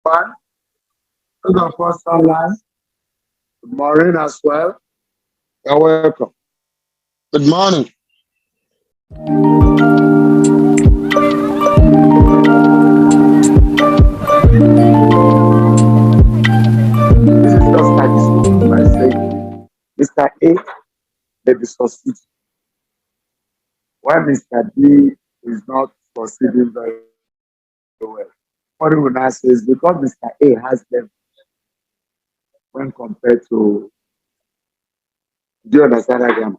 One, those of us online, good morning as well. You're welcome. Good morning. This is just like the school by saying, Mr. A may be succeeding, while Mr. B is not succeeding very well. What we will now say is because Mr. A has them when compared to, do you understand that grammar?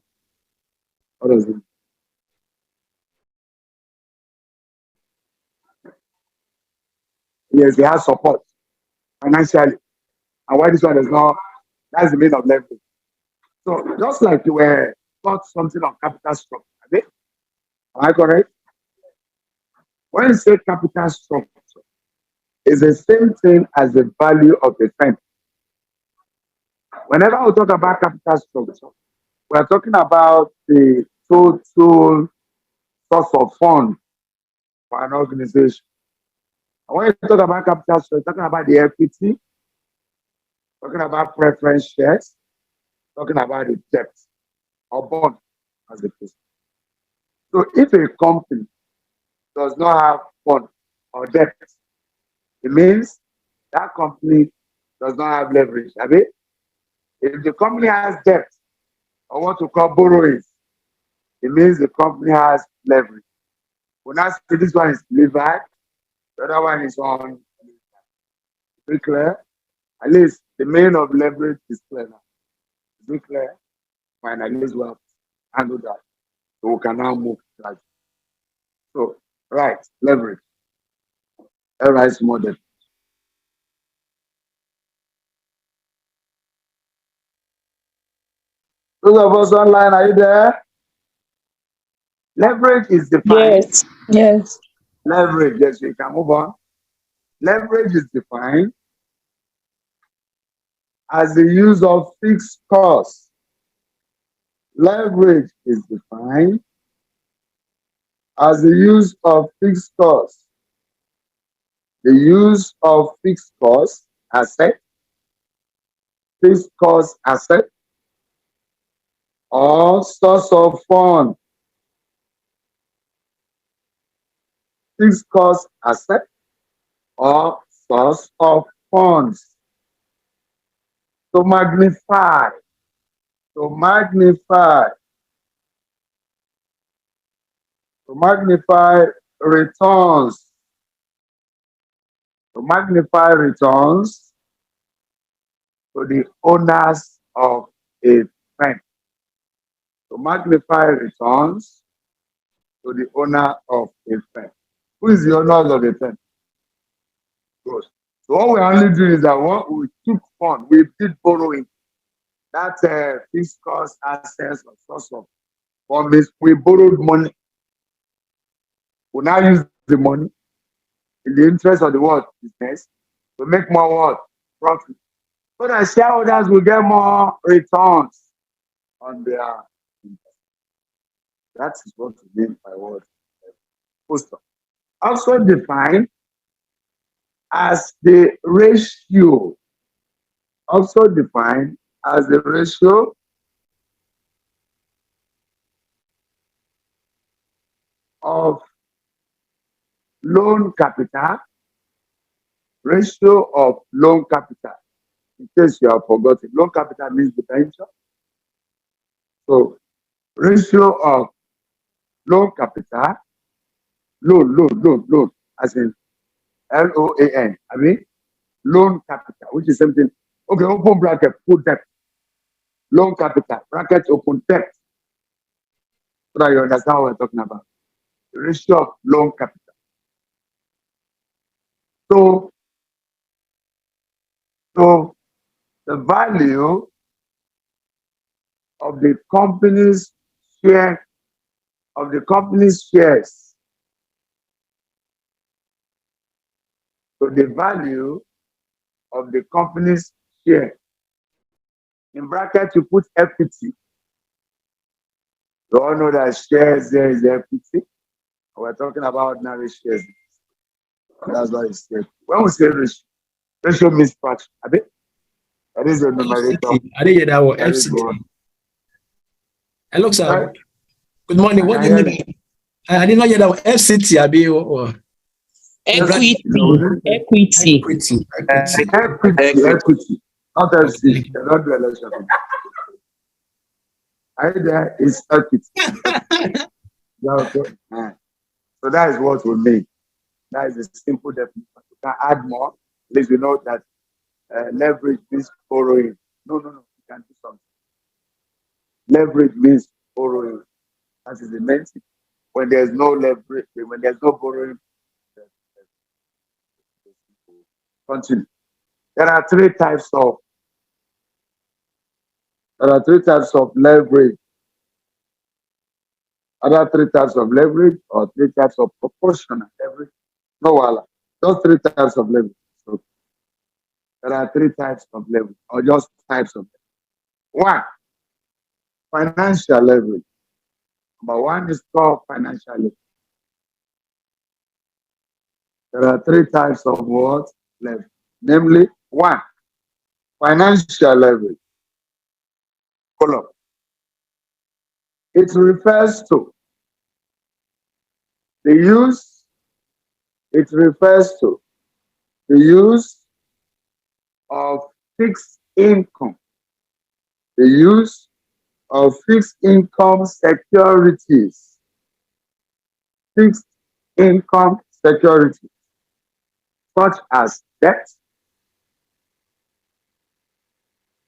What does it? Yes, he has support financially. And why this one is not, that's the meaning of leverage. So just like you were taught something on capital structure, okay? Am I correct? When you say capital structure, it's the same thing as the value of the firm. Whenever we talk about capital structure, we are talking about the total source of fund for an organization. And when you talk about capital structure, you're talking about the equity, talking about preference shares, talking about the debt or bond as the case. So if a company does not have fund or debt, it means that company does not have leverage. Abi? If the company has debt or what we call borrowings, it means the company has leverage. When I say this one is levered, the other one is on. Is it clear? At least the main of leverage is clear now. Is it clear? Fine, at least we have handled that. So we can now move to. So, right, leverage. LRI's model. Those of us online, are you there? Leverage is defined. Yes, yes. Leverage, yes, we can move on. Leverage is defined as the use of fixed costs. Leverage is defined as the use of fixed costs. The use of fixed cost asset, fixed cost asset, or source of fund. Fixed cost asset or source of funds. To magnify, to magnify, to magnify returns, to magnify returns to the owners of a firm. To magnify returns to the owner of a firm. Who is the owner of the firm? Good. So what we only do is that what we took fund, we did borrowing. That fixed cost assets or source of fund means we borrowed money. We now use the money in the interest of the world business to make more what? Profit. So that shareholders will get more returns on their investment. That is what we mean by what? Poster. Also defined as the ratio, also defined as the ratio of loan capital, ratio of loan capital. In case you have forgotten, loan capital means the venture. So ratio of loan capital, loan, as in LOAN. I mean loan capital, which is something. Okay, open bracket, put debt. Loan capital, bracket open debt. So that you understand what we're talking about. The ratio of loan capital. So, so the value of the company's share of the company's shares. So the value of the company's share. In bracket, you put equity. You all know that shares there is equity. We're talking about ordinary shares. That's why it's said. When we say ratio, Ratio means fraction. That is a numerator. FCT. I didn't hear that word. Very good. FCT. Hello, sir. Right? Good morning. What do you mean by I did not hear that word. FCT, Abi. Equity. Equity. Equity. Not FC. Not the election. Either is equity. So that is what we mean. That is a simple definition. You can add more. At least you know that leverage means borrowing. No. You can do something. Leverage means borrowing. That is the main thing. When there's no leverage, when there's no borrowing, continue. There are three types of leverage. Other three types of leverage or three types of proportional leverage. No, voila. Just three types of leverage. So there are three types of leverage, or just types of leverage. One, financial leverage. Number one is called financial leverage. There are three types of what? Leverage. Namely, one, financial leverage. Column. It refers to the use of fixed income. The use of fixed income securities. Fixed income securities, such as debt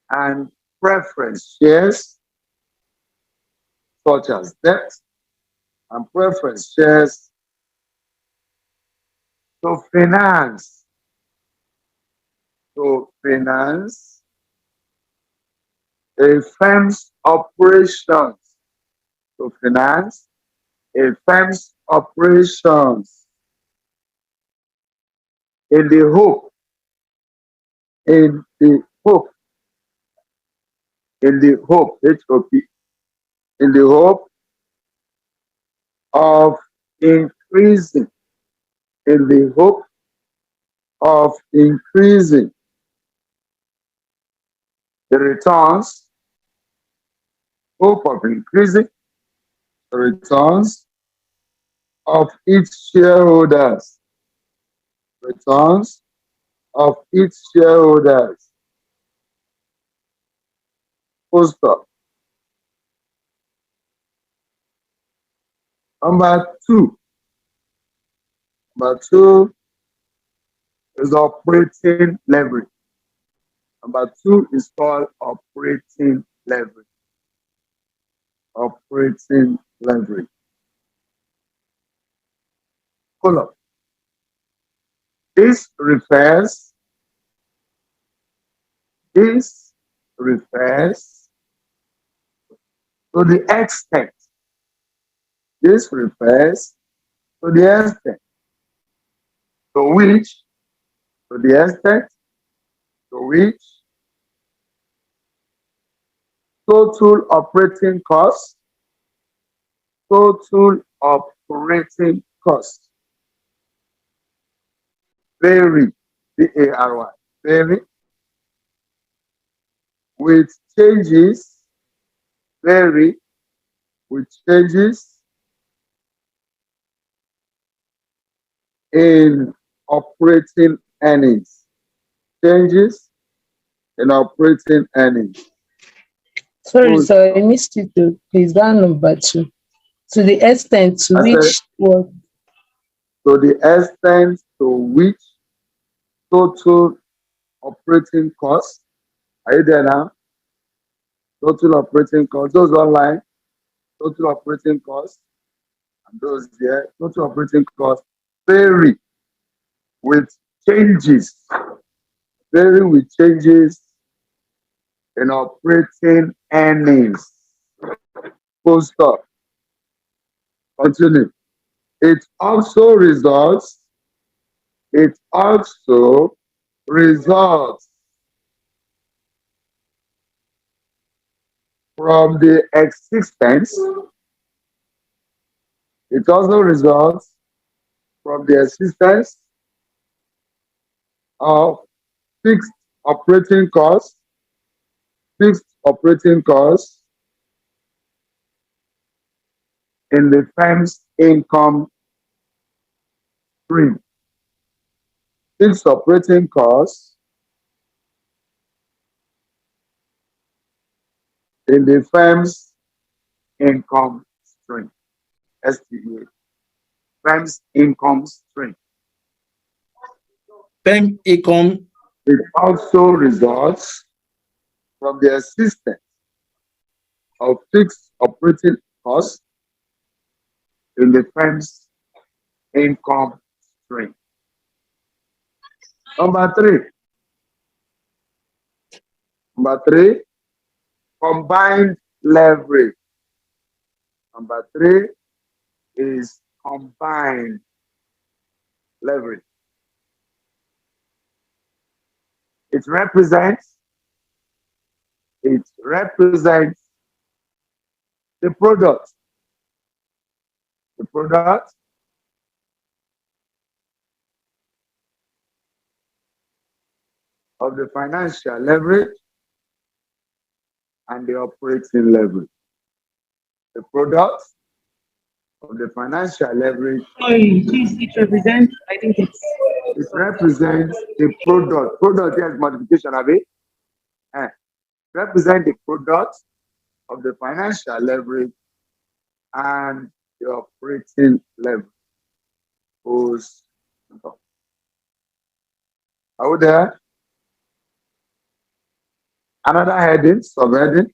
and preference shares, such as debt and preference shares, to finance a firm's operations, to finance a firm's operations in the hope H-O-P, in the hope of increasing, the returns, of its shareholders, Full stop. Number two is operating leverage. Number two is called operating leverage. Column. This refers to the extent. To which total operating costs vary, V-A-R-Y, vary with changes in operating earnings. Sorry, sir, I missed you to please that number two. To the extent to which what? To the extent to which total operating costs. Are you there now? Total operating costs. Those online, total operating costs, and those there, total operating costs vary with changes in operating earnings. Full stop. Continue. It also results from the existence. It also results from the existence of fixed operating costs, fixed operating costs in the firm's income stream. Fixed operating costs in the firm's income stream. STEA. Firm's income stream. Firm income. It also results from the existence of fixed operating costs in the firm's income stream. Number three, combined leverage. Number 3 is combined leverage. It represents the product. The product of the financial leverage and the operating leverage. The product of the financial leverage. Sorry, please, it represents, I think it's. It represents the product. Product is multiplication of it. Represent the product of the financial leverage and the operating leverage. Are we there? Another heading, subheading,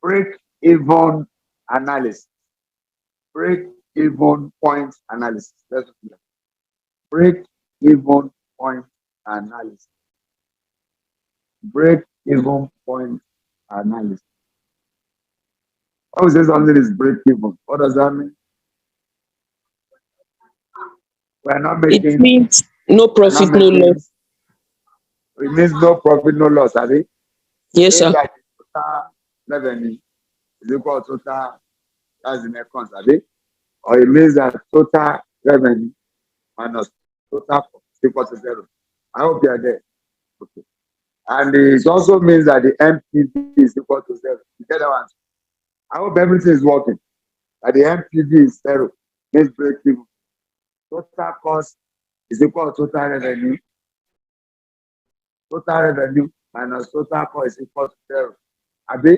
break-even analysis. Break-even point analysis. Let's do that. Break-even point analysis. Break-even point analysis. How is this something is break-even? What does that mean? We're not making. It means no profit, no loss. It means no profit, no loss, are they? Yes, sir. Like total revenue is equal to total, that's the net cost, are they? Or it means that total revenue minus total is equal to 0. I hope you are there. Okay. And it also means that the MPV is equal to 0. You get that one? I hope everything is working. That the MPV is 0. Means break even. Total cost is equal to total revenue. Total revenue minus total cost is equal to 0. Abi?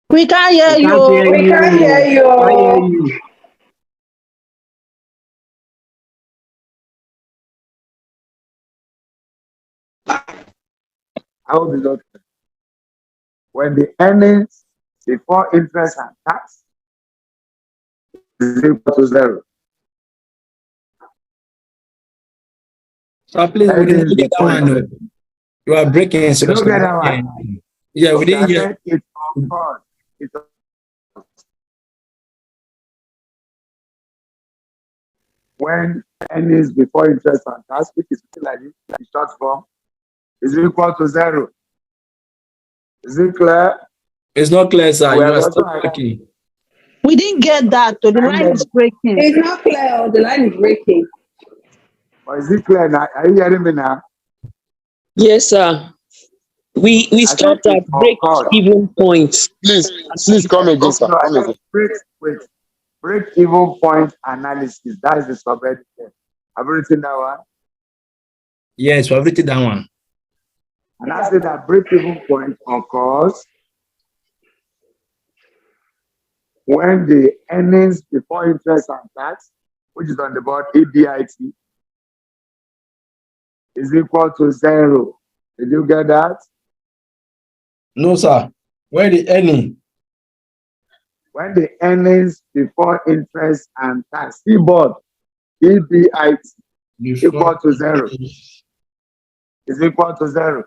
We can't hear you. We can't hear you. I hope it's okay. When the earnings before interest and tax is equal to 0. So please, we didn't get that one. No. You are breaking. So You don't get that one. Yeah, we didn't get. It occurs. When earnings before interest and tax, which is like this, in short form, is equal to 0. Is it clear? It's not clear, sir. We You are are still also- breaking. We didn't get that. So the line is breaking. It's not clear. The line is breaking. Or is it clear now? Are you hearing me now? Yes, sir. We stopped said at it break occurred. even point. Please come again, sir. No, I Come said again. break even point analysis. That is the subheading. Have you written that one? Yes, we have written that one. And I said that break even point occurs when the earnings before interest and tax, which is on the board EBIT, is equal to 0. Did you get that? No, sir. Where the earning? When the earnings before interest and tax, board EBIT equal to 0. Is equal to 0.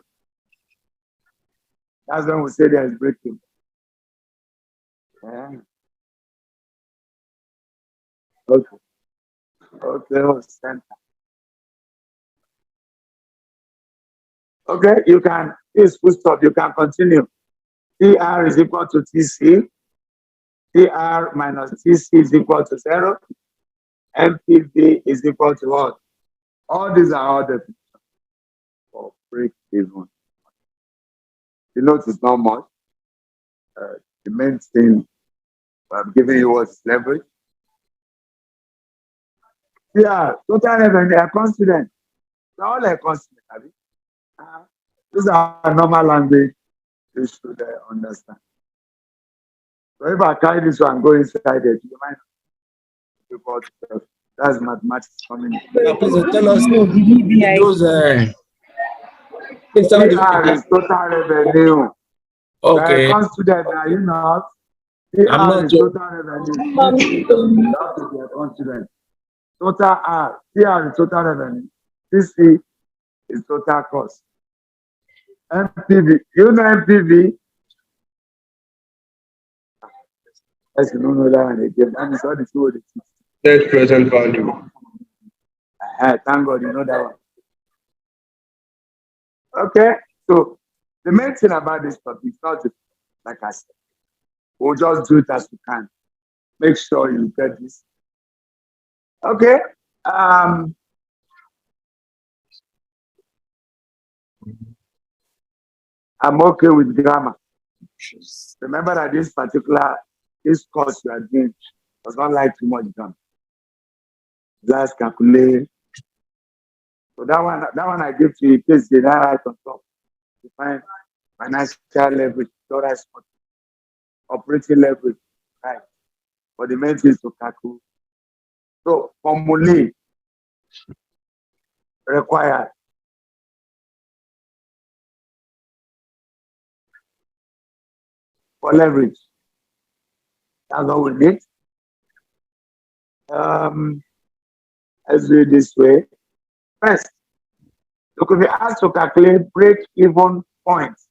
That's when we say there is breaking. Yeah. Okay. Okay, center. Okay, you can, this full stop, you can continue. TR is equal to TC. TR minus TC is equal to 0. MPV is equal to what? All these are all the for break even. The note is not much. The main thing I'm giving you was leverage. Yeah, total revenue, a constant. All a constant. These are normal language you should understand. So if I carry this one, go inside it, you might report yourself. That's mathematics coming in. Please tell us those please tell us TR is total revenue. okay. Consider that you know. I'm TR not is total revenue. You have to be a consider. Total R. TR is total revenue. TC is total cost. MPV. You know MPV? Yes, you don't know that one again. That is all the two of the two. Net present value. Thank God you know that one. Okay, so the main thing about this topic is not to, like I said, we'll just do it as we can. Make sure you get this. Okay. I'm okay with grammar. Remember that this course you are doing does not like too much grammar. Just calculate. So that one I give to you in case they don't write on top. Define financial leverage, total operating leverage, right? But the main thing is to calculate. So formulae required. For leverage. That's all we need. Let's do it this way. First, you could be asked to calculate break-even points.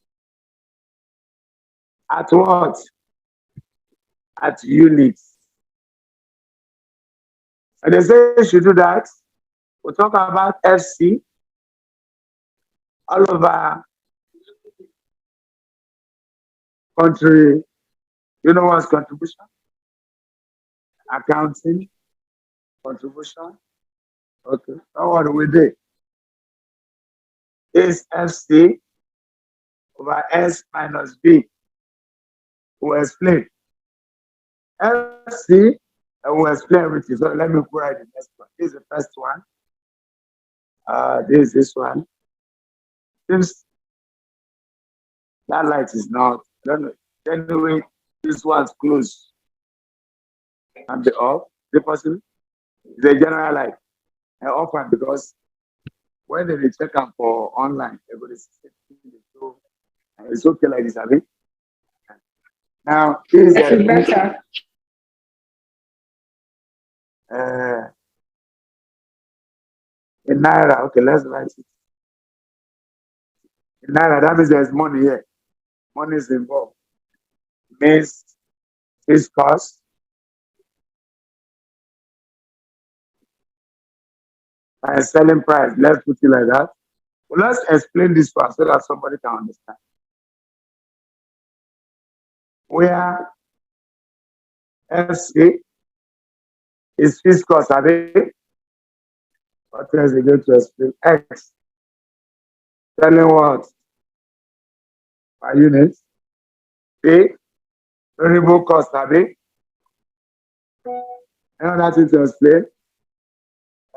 At what? At units. And they say you should do that. We'll talk about FC all over country. You know what's contribution? Accounting, contribution. Okay. Now what do we do? Is FC over S minus B. We'll explain. FC, and we'll explain everything. So let me go right the next one. This is the first one. This one. Since that light is not, I don't know. Anyway, this one's closed. And the off. The person is a general light. And often because when they check them for online, everybody says it's okay like this, have it? Now, this is better. In Naira, okay, let's write it. In Naira, that means there's money here. Money is involved. Means this cost. And selling price. Let's put it like that. Well, let's explain this one so that somebody can understand. Where FC is fixed cost, are they? What else is going to explain? X. Selling what? Per unit. P. Variable cost, are they? Another thing to explain.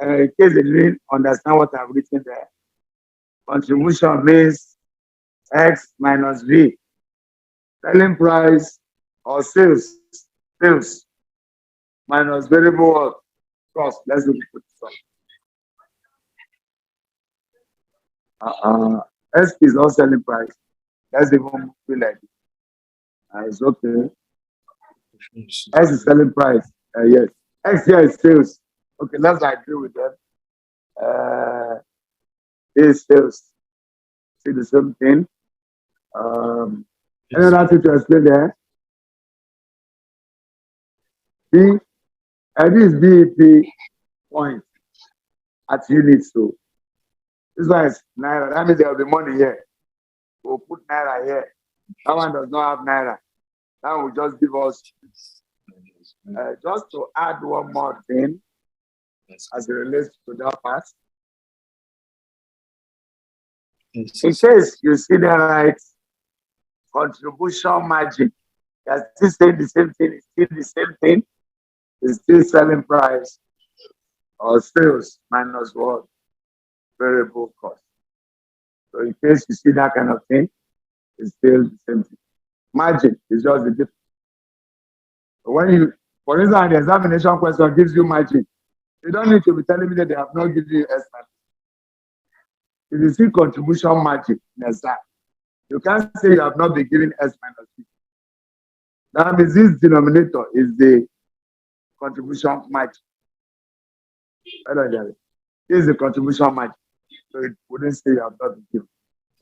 In case they didn't understand what I've written there, contribution means X minus V. Selling price or sales minus variable cost. Let's do it. S is not selling price. Let's even feel like it. It's okay. S is selling price. Yes. X here is sales. Okay, let's agree with them. Is sales. See the same thing. Another thing to explain there. B, and this BEP point at unit. So This one is naira. That means there will be money here. We'll put naira here. That one does not have naira. That will just give us, just to add one more thing as it relates to that part. In case you see the right contribution margin, you're still saying the same thing, it's still the same thing, it's still selling price or sales minus what? Variable cost. So in case you see that kind of thing, it's still the same thing. Margin is just the difference. So when you, for instance, the examination question gives you margin, you don't need to be telling me that they have not given you estimate. If you see contribution margin in exam, you can't say you have not been given S minus B. That means this denominator is the contribution margin. This is the contribution margin. So it wouldn't say you have not been given.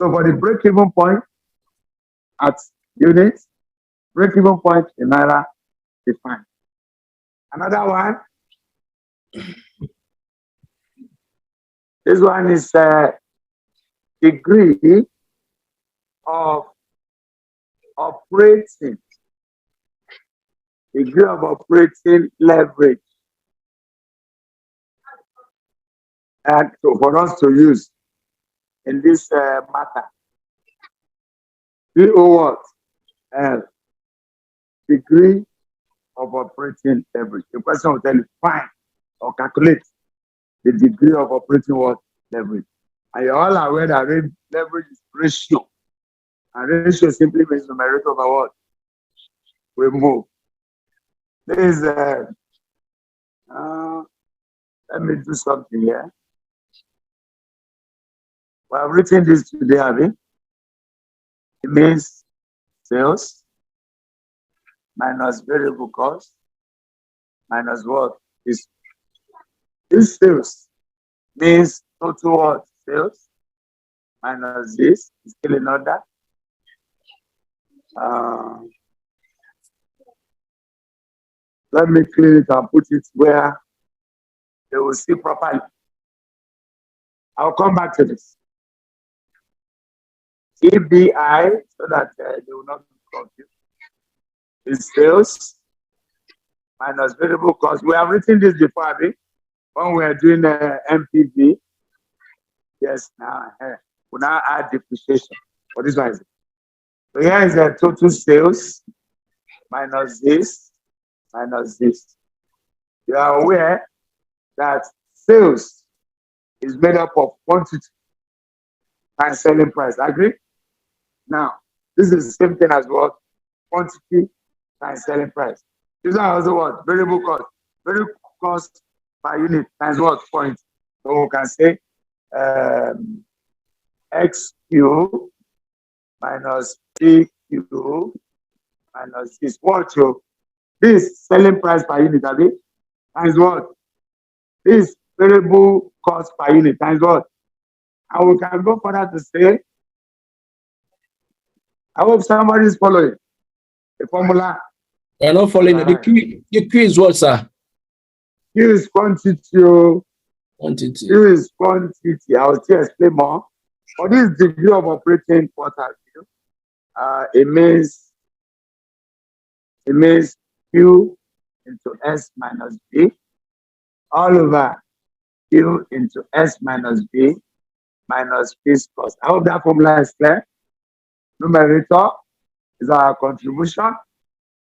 So for the break-even point at units, break-even point in naira defined. Another one. This one is degree of operating leverage. And so for us to use in this matter, DO what? Degree of operating leverage. The question will tell you, find or calculate the degree of operating what? Leverage. And you're all aware that leverage is ratio. And ratio simply means numerator over what? We move. This is, let me do something here. We have written this today, have it? It means sales minus variable cost minus what? This sales means total what? Sales minus this is still in order. Let me clean it and put it where they will see properly. I'll come back to this. EBI, so that they will not be confused. Is sales minus variable cost. We have written this before, Abby, when we are doing MPV. Yes, now we now add depreciation. For this one, so here is the total sales minus this minus this. You are aware that sales is made up of quantity and selling price. Agree? Now, this is the same thing as what? Quantity times selling price. This one also what? Variable cost. Variable cost per unit times what? Point. So we can say XQ minus PQ minus this. What? So this selling price per unit, Abi, times what? This variable cost per unit times what? And we can go further to say, I hope somebody is following the formula. We're not following. The Q is what, sir? Q is quantity. Quantity. Q is quantity. I will still explain more. For this degree of operating quarter, it means Q into S minus B all over Q into S minus B minus P's cost. I hope that formula is clear. Numerator is our contribution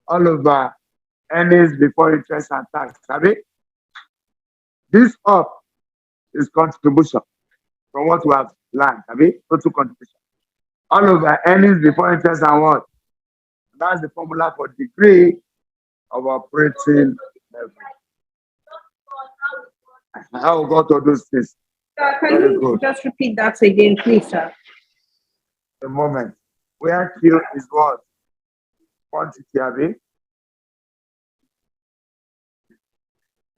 all over earnings before interest and tax. Sabi? This up is contribution from what we have learned. Sabi? Total contribution. All over earnings before interest and what? That's the formula for degree of operating leverage. How we got to those things? Can you just repeat that again, please, sir? A moment. Where Q is what? Quantity, Abi?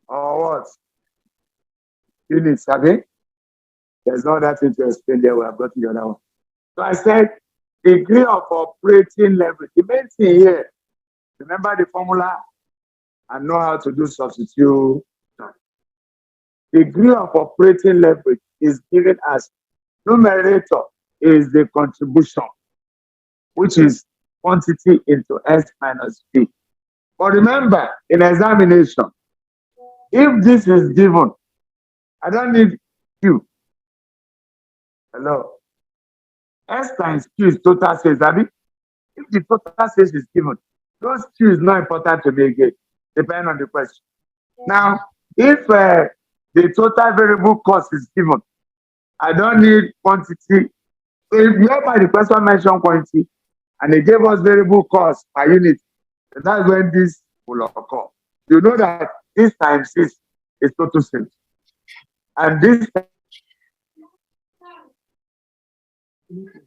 Or what? Units, Abi? There's no that thing to explain there. We have got the other one. So I said, degree of operating leverage. The main thing here, remember the formula and know how to do substitution. Degree of operating leverage is given as Numerator is the contribution, which is quantity into S minus P. But remember, in examination, if this is given, I don't need Q. Hello. S times Q is total sales. I mean, if the total sales is given, those Q is not important to me again, depending on the question. Now, if the total variable cost is given, I don't need quantity. So if you by the question mentioned quantity, and they gave us variable cost per unit, that's when this will occur. You know that this times this is total sales. And this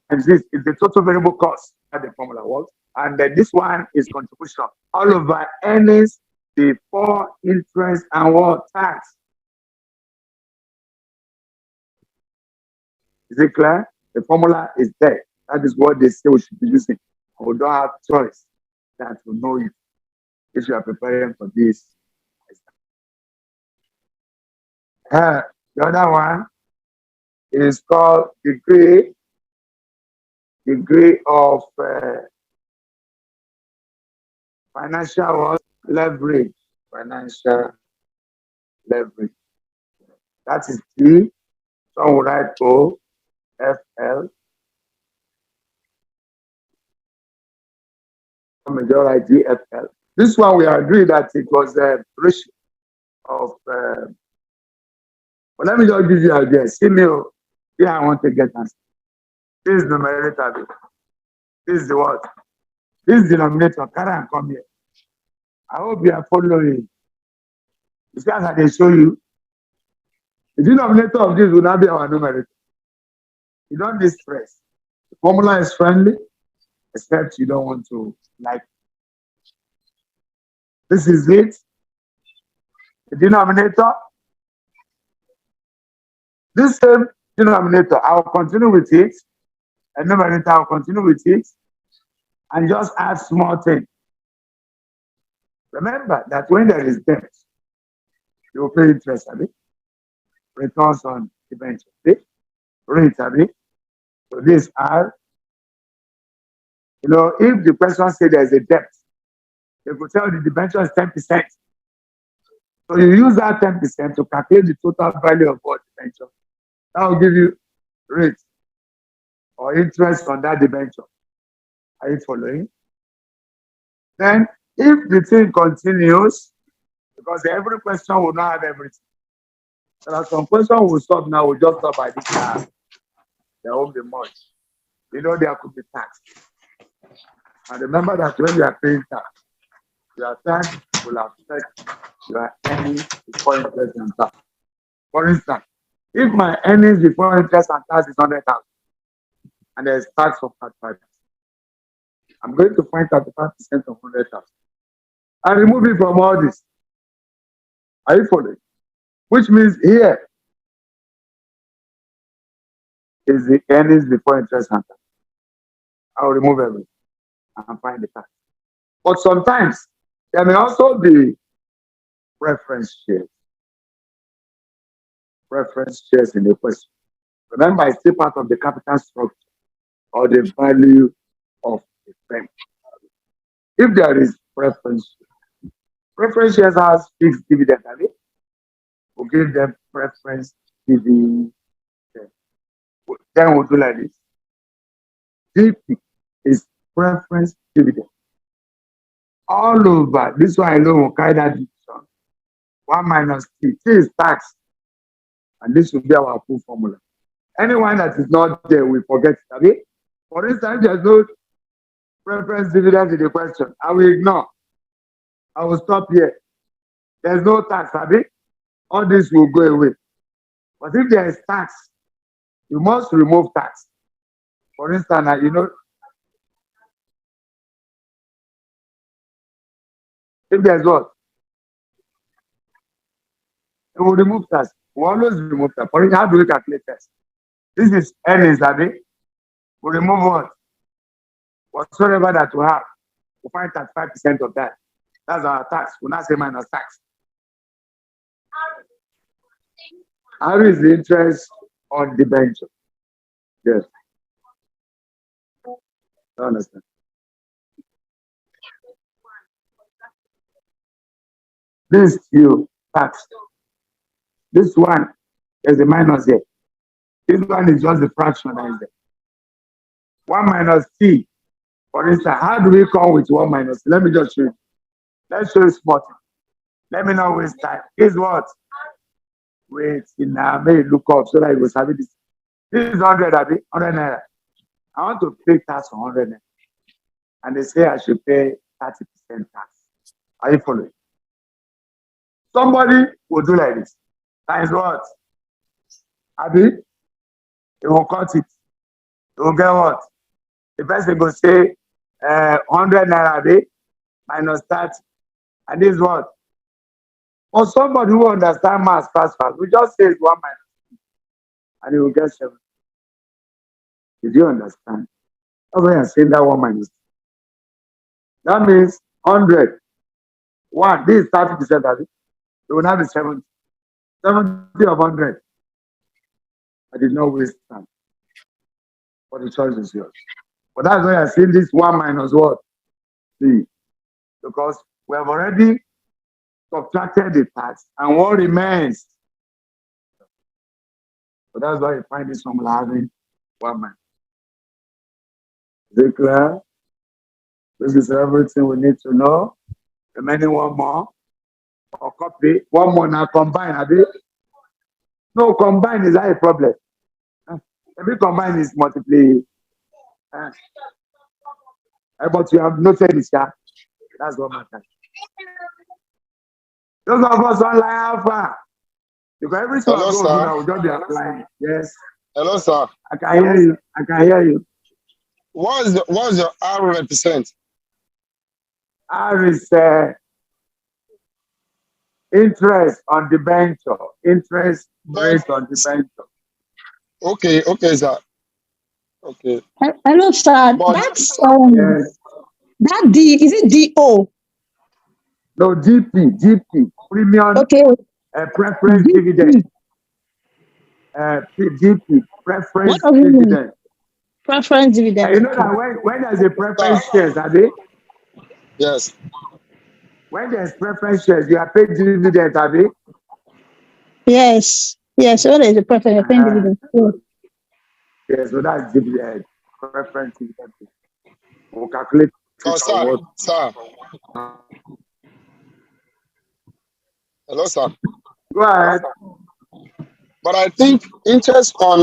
times this is the total variable cost that the formula works. And then this one is contribution. All over earnings before interest and what? Tax. Is it clear? The formula is there. That is what they say we should be using. We don't have choice than to know it if you are preparing for this. The other one is called degree of financial leverage. Financial leverage. That is T. Some will write O, F, L. Some will write G, F, L. This one we agree that it was a ratio of. But let me just give you an idea. See me, here I want to get answer. This is numerator. This is the what? This is denominator. Carry and come here. I hope you are following. You see, as I can show you, the denominator of this will not be our numerator. You don't need stress. The formula is friendly, except you don't want to like it. This is it. The denominator. This same denominator, I will continue with it. And numerator, I will continue with it. And just add small thing. Remember that when there is debt, you will pay interest, returns on debenture. Rate, so this R. You know, if the person say there is a debt, they could tell the debenture is 10%. So you use that 10% to calculate the total value of what debenture. That will give you rate or interest on that debenture. Are you following? Then, if the thing continues, because every question will not have everything. There are some questions we'll stop now, we'll just stop by this time. There won't be much. You know, there could be tax. And remember that when you are paying tax, your tax will affect your earnings before interest and tax. For instance, if my earnings before interest and tax is 100,000 and there is tax of 35%, I'm going to find 35% of 100,000 and remove it from all this. Are you following? Which means here is the earnings before interest and tax. I'll remove everything and find the tax. But sometimes there may also be preference shares. Preference shares in the question. Remember, it's still part of the capital structure or the value of the firm. If there is preference shares has fixed dividend, we'll give them preference dividend. Then we'll do like this. DP is preference dividend. All over, this one I know will carry that division. 1 minus T. T is tax. And this will be our full formula. Anyone that is not there, we forget it. For instance, there's no preference dividend in the question. I will ignore. I will stop here. There's no tax, all this will go away. But if there is tax, you must remove tax. For instance, if there's what? It will remove tax. We always remove tax. For instance, how do we calculate tax? This is earnings, we remove what? Whatsoever that we have, we find 35% of that. That's our tax. We'll not say minus tax. How is the interest on debenture? Yes. I understand. This you tax. This one is a minus there. This one is just the fraction that is there. 1 minus t. For instance, how do we come with 1 minus? Let me just show you. Let's show you small thing. Let me not waste time. Is what? Wait, I may look up so that it was having this. This is 100, Abi, 100 naira. I want to pay tax on 100 naira. And they say I should pay 30% tax. Are you following? Somebody will do like this. Times what? Abi, they will cut it. They will get what? The person will say 100 naira, Abi, minus 30. And this is what? For somebody who understands math fast, we just say it's 1 minus 2. And he will get 7. Did you understand? That's why I'm saying that 1 minus 2. That means 100. 1, this is 30%, Abi. It will not be 70. 70 of 100. I did not waste time. But the choice is yours. But that's why I say this 1 minus what? 3. Because we have already subtracted the tax and what remains. So that's why you find this formula having 1 minus. Is it clear? This is everything we need to know. Remaining one more. Or copy. One more now combine, have you? No, combine is not a problem. Every combine is multiply. But you have noted this, yeah? That's what matters. Those of us online alpha. Because every time I go, I will just be applying. Yes. Hello, sir. I can hear you. I can hear you. What is your R represent? R is interest on the venture. Interest rate on the venture. Okay, sir. Okay. Hello, sir. But, That's Yes. that D, is it DO? No, GP, premium Okay. preference GP. dividend. GP, preference What does it mean? dividend. Preference dividend. You know that when there's a preference shares, are they? yes. When there's preference shares, you are paid dividend, are they? Yes. Yes. So there is a preference. Dividend. Yes. Yes, so that's dividend, preference dividend. We'll calculate Oh, it sir. on what. Sir. Hello, sir. Go ahead. But I think interest on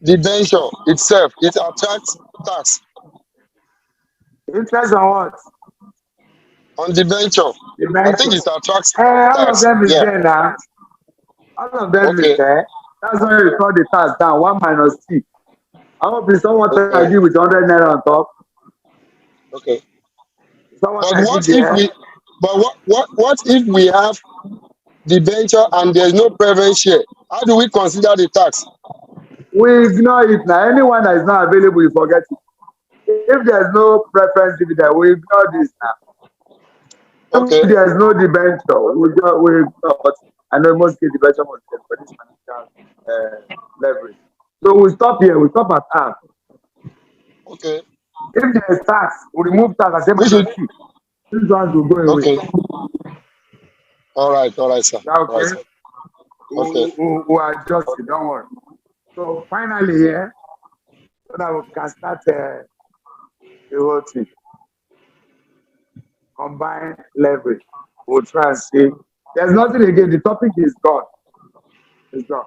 the venture itself, it attracts tax. Interest on what? On the venture. The I think venture. it attracts All of tax. them is Yeah. there now. All of them Okay. is there. That's why you call the tax down 1 minus T. I hope it's someone I give with 100 naira on top. Okay. Someone But I what give if there. we? But what if we have the venture and there's no preference share? How do we consider the tax? We ignore it now. Anyone that is not available, you forget it. If there's no preference dividend, we ignore this now. Okay. If there's no debenture, we ignore. But I know most cases debenture must get for this financial leverage. So we stop here. We stop at half. Okay. If there's tax, we remove tax and say We should. these ones will go away. Okay. All right, sir. Okay. All right, sir. Okay. We'll adjust it. Don't worry. So finally here, so that we can start the whole thing. Combine leverage. We'll try and see. There's nothing again. The topic is gone. It's gone.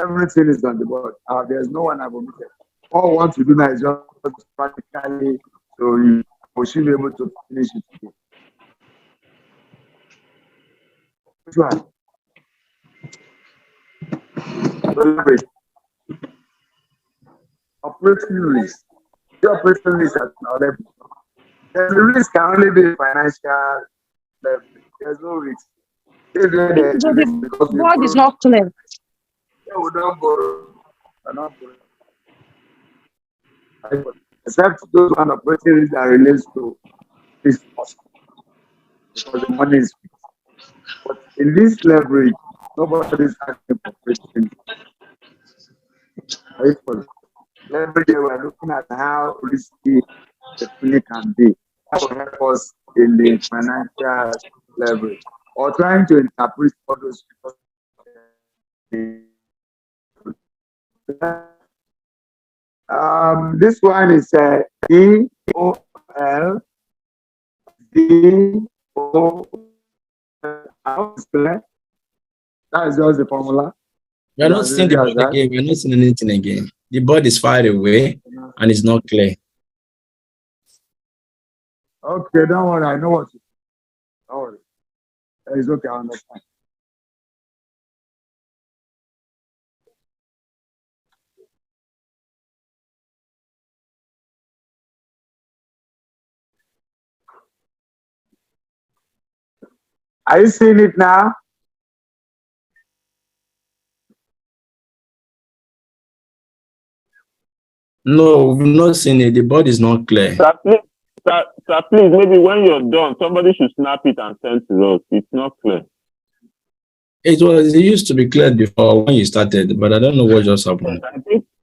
Everything is on the board. There's no one I've omitted. All we want to do now is just practically so we should be able to finish it today. Which one? Leverage. Operating risk. The operating risk at our level. The risk can only be financial leverage. There's no risk. The word is not clear. Yeah, we don't borrow. We're not borrowing. Except those one operating risk that relates to fixed cost. Because the money is fixed. But in this leverage, nobody is asking for operating risk. Every day we're looking at how risky the clinic can be. That will help us in the financial leverage or trying to interpret all those people. This one is EOL DO. That is just the formula. We're not seeing the board again. We're not seeing anything again. The board is far away and it's not clear. Okay, don't worry. I know what you. Don't worry. It's okay. I understand. Are you seeing it now? No, we've not seen it. The board is not clear. Sir, please, maybe when you're done, somebody should snap it and send to us. It's not clear. It used to be clear before when you started, but I don't know what just happened.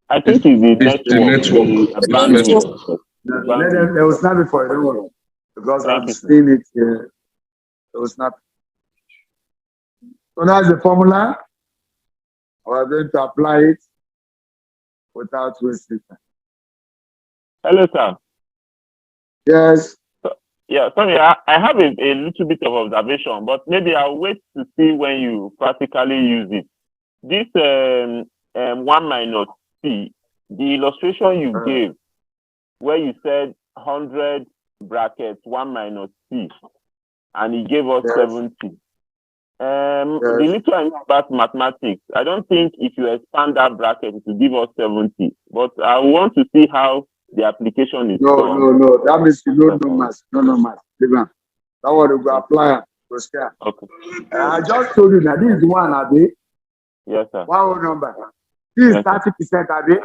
I think it's the network. They will snap it for you, don't worry. Because I'm seeing it here. They will snap it. So that's the formula. We're going to apply it without wasting time. Hello, sir. Yes. Yeah, sorry, I have a little bit of observation, but maybe I'll wait to see when you practically use it. This 1 minus C, the illustration you gave, where you said 100 brackets 1 minus C, and he gave us 70. The little I know about mathematics, I don't think if you expand that bracket, it will give us 70. But I want to see how the application is done. No. That means you don't know math. No math. That one will go apply. Okay. I just told you that this is one, Abi. Yes, sir. One number. This is 30%, Abi.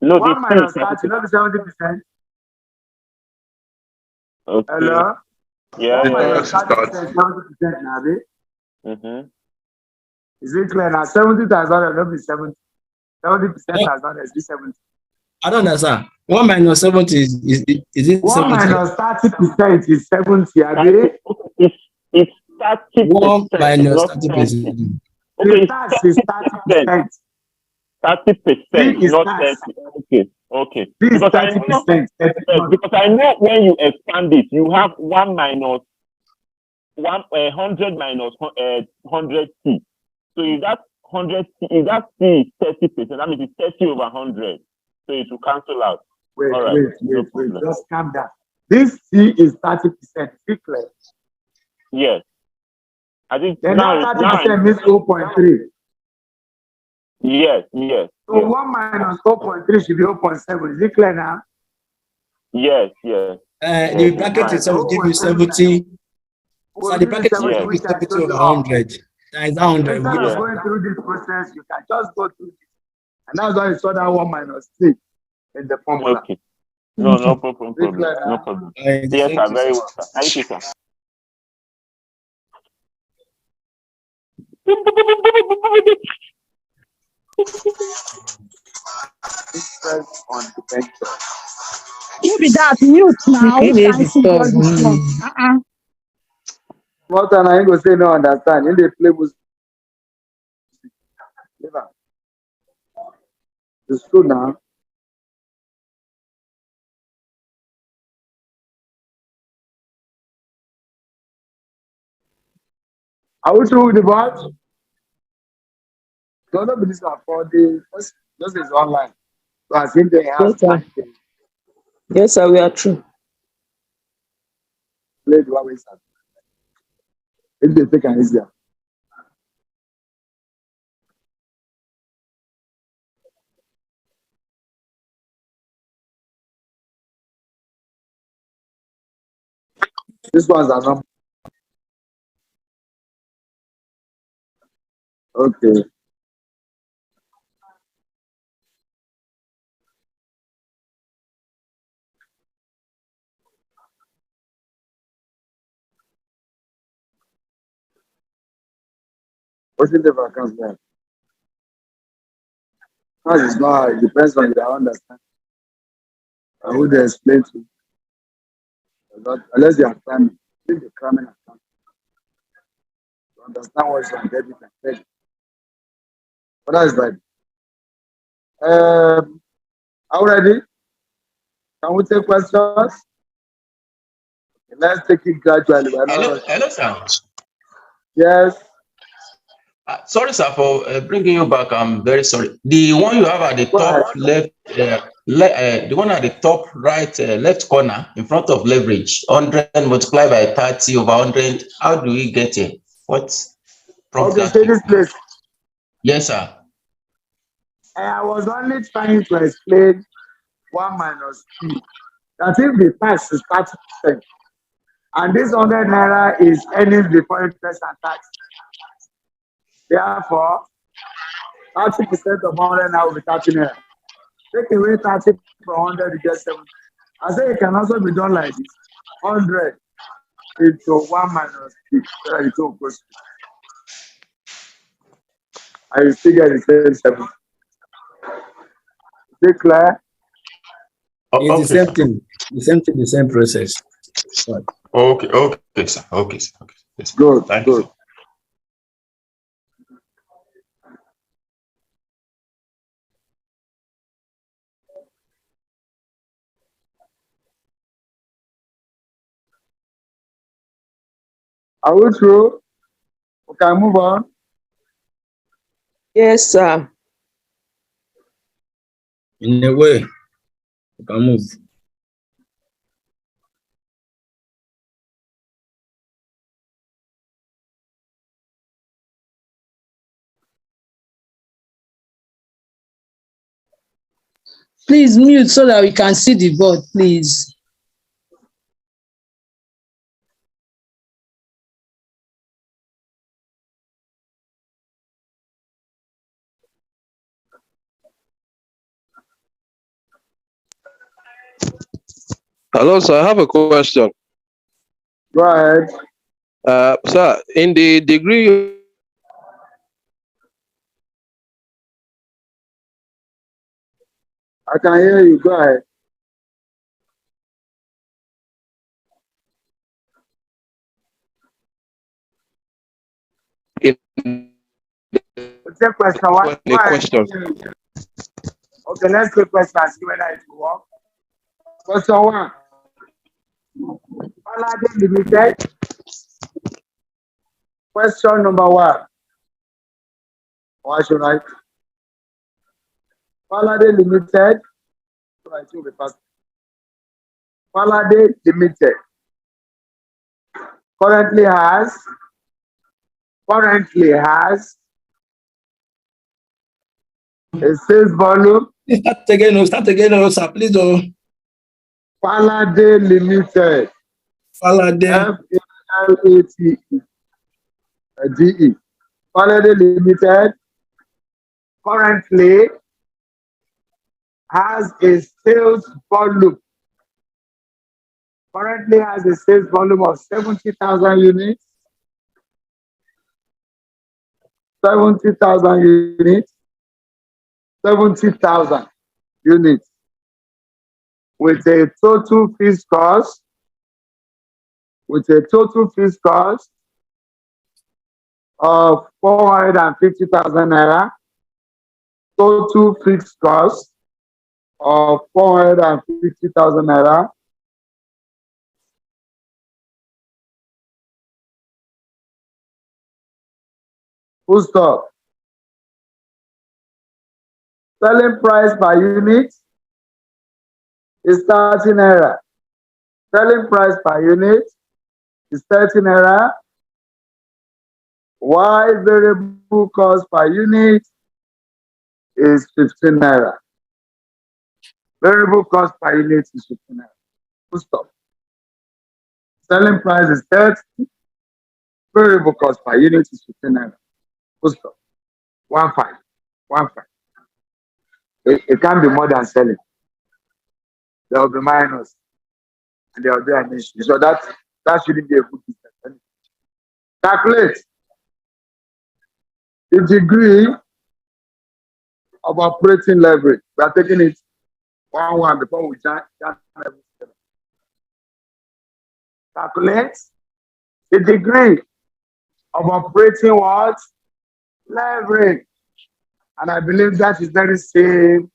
No, 1 minus 30, not 70%. Okay. Hello? Yeah. 1 minus 30%, 70%, Abi. Mm-hmm. Is it clear now? 70 times 100 will be 70. 70% times 100 is 70. I don't understand. 1 minus 70 is it 1 70? minus 30% is 70, Abi. It's 30%. 1 minus 30%. The tax is 30%. 30%, not 30. Okay. This is Because 30%. because I know when you expand it, you have 1 minus 100 minus 100t. So if that 100t, if that t is 30%, that means it's 30 over 100. So it will cancel out. Wait. No Just calm down. This C is 30%. Be clear. Yes. I think Then now that 30% means 0.3. Yes. So 1 minus 0.3 should be 0.7. Is it clear now? Yes. The bracket itself give you 70. So the bracket will give you 70 over 100. That is 100. Instead of going through this process, you can just go through this. And that's why you saw that 1 minus 3 in the formula. Okay. No problem. No problem. Yes, sir. Very well, sir. Thank you, sir. Interest on debenture. Who be that? Mute now. What time I ain't gonna say no understand? In the play was it's true now. Are we through with the batch? So not this for the this is online. So I think they have Yes, sir, we are true. played one way. If they take an easier. This one's a number. Okay. What's in the vacancy there? That is not, it depends on your understanding. And who they explain to. Unless they are cramming. If they cramming account. To understand what's on debit and credit. But that is right. Are we ready? Can we take questions? Let's take it gradually. Hello, sir. Yes. Sorry, sir, for bringing you back. I'm very sorry. The one you have at the top left, the one at the top right left corner in front of leverage, 100 multiplied by 30 over 100. How do we get it? What's Okay, take this place. Yes, sir. I was only trying to explain 1 minus 2. That if the tax is 30%, and this 100 naira is earnings before interest and tax. Therefore, 30% of 100 naira will be 30 naira. Take away 30 from 100, you get 70. I say it can also be done like this: 100 into 1 minus 2. So that it will go. I will still get the same 70. Is it clear? It's the same thing. The same process. Okay, sir. Okay, sir. Okay. Yes. Good. Thank good. you. Are we through? We can move on. Yes, sir. In a way, you can move. Please mute so that we can see the board, please. Hello, sir. I have a question. Go ahead. Sir, in the degree, I can hear you. Go ahead. Take question one. the question. Okay, let's take question and see whether it will work. Question 1. Holiday limited. Question number 1. Why should I? Holiday limited. Holiday limited currently has a sales volume. Start again, sir, please. Holiday limited. Holiday. F-A-L-A-T-E. Holiday limited currently has a sales volume. Currently has a sales volume of 70,000 units. 70,000 units. 70,000 units with a total fixed cost of 450,000 naira. Total fixed cost of 450,000 naira. Full stop. Selling price per unit is 30 naira. Selling price per unit is 30 naira. While variable cost per unit is 15 naira. Variable cost per unit is 15 naira. Full stop. Selling price is 30. Variable cost per unit is 15 naira. Full stop. 1.5. 1.5. It can't be more than selling. There will be minus. And there will be an issue. So that shouldn't be a good business. Calculate the degree of operating leverage. We are taking it one before we jam everything. Calculate the degree of operating what? Leverage. And I believe that is very simple.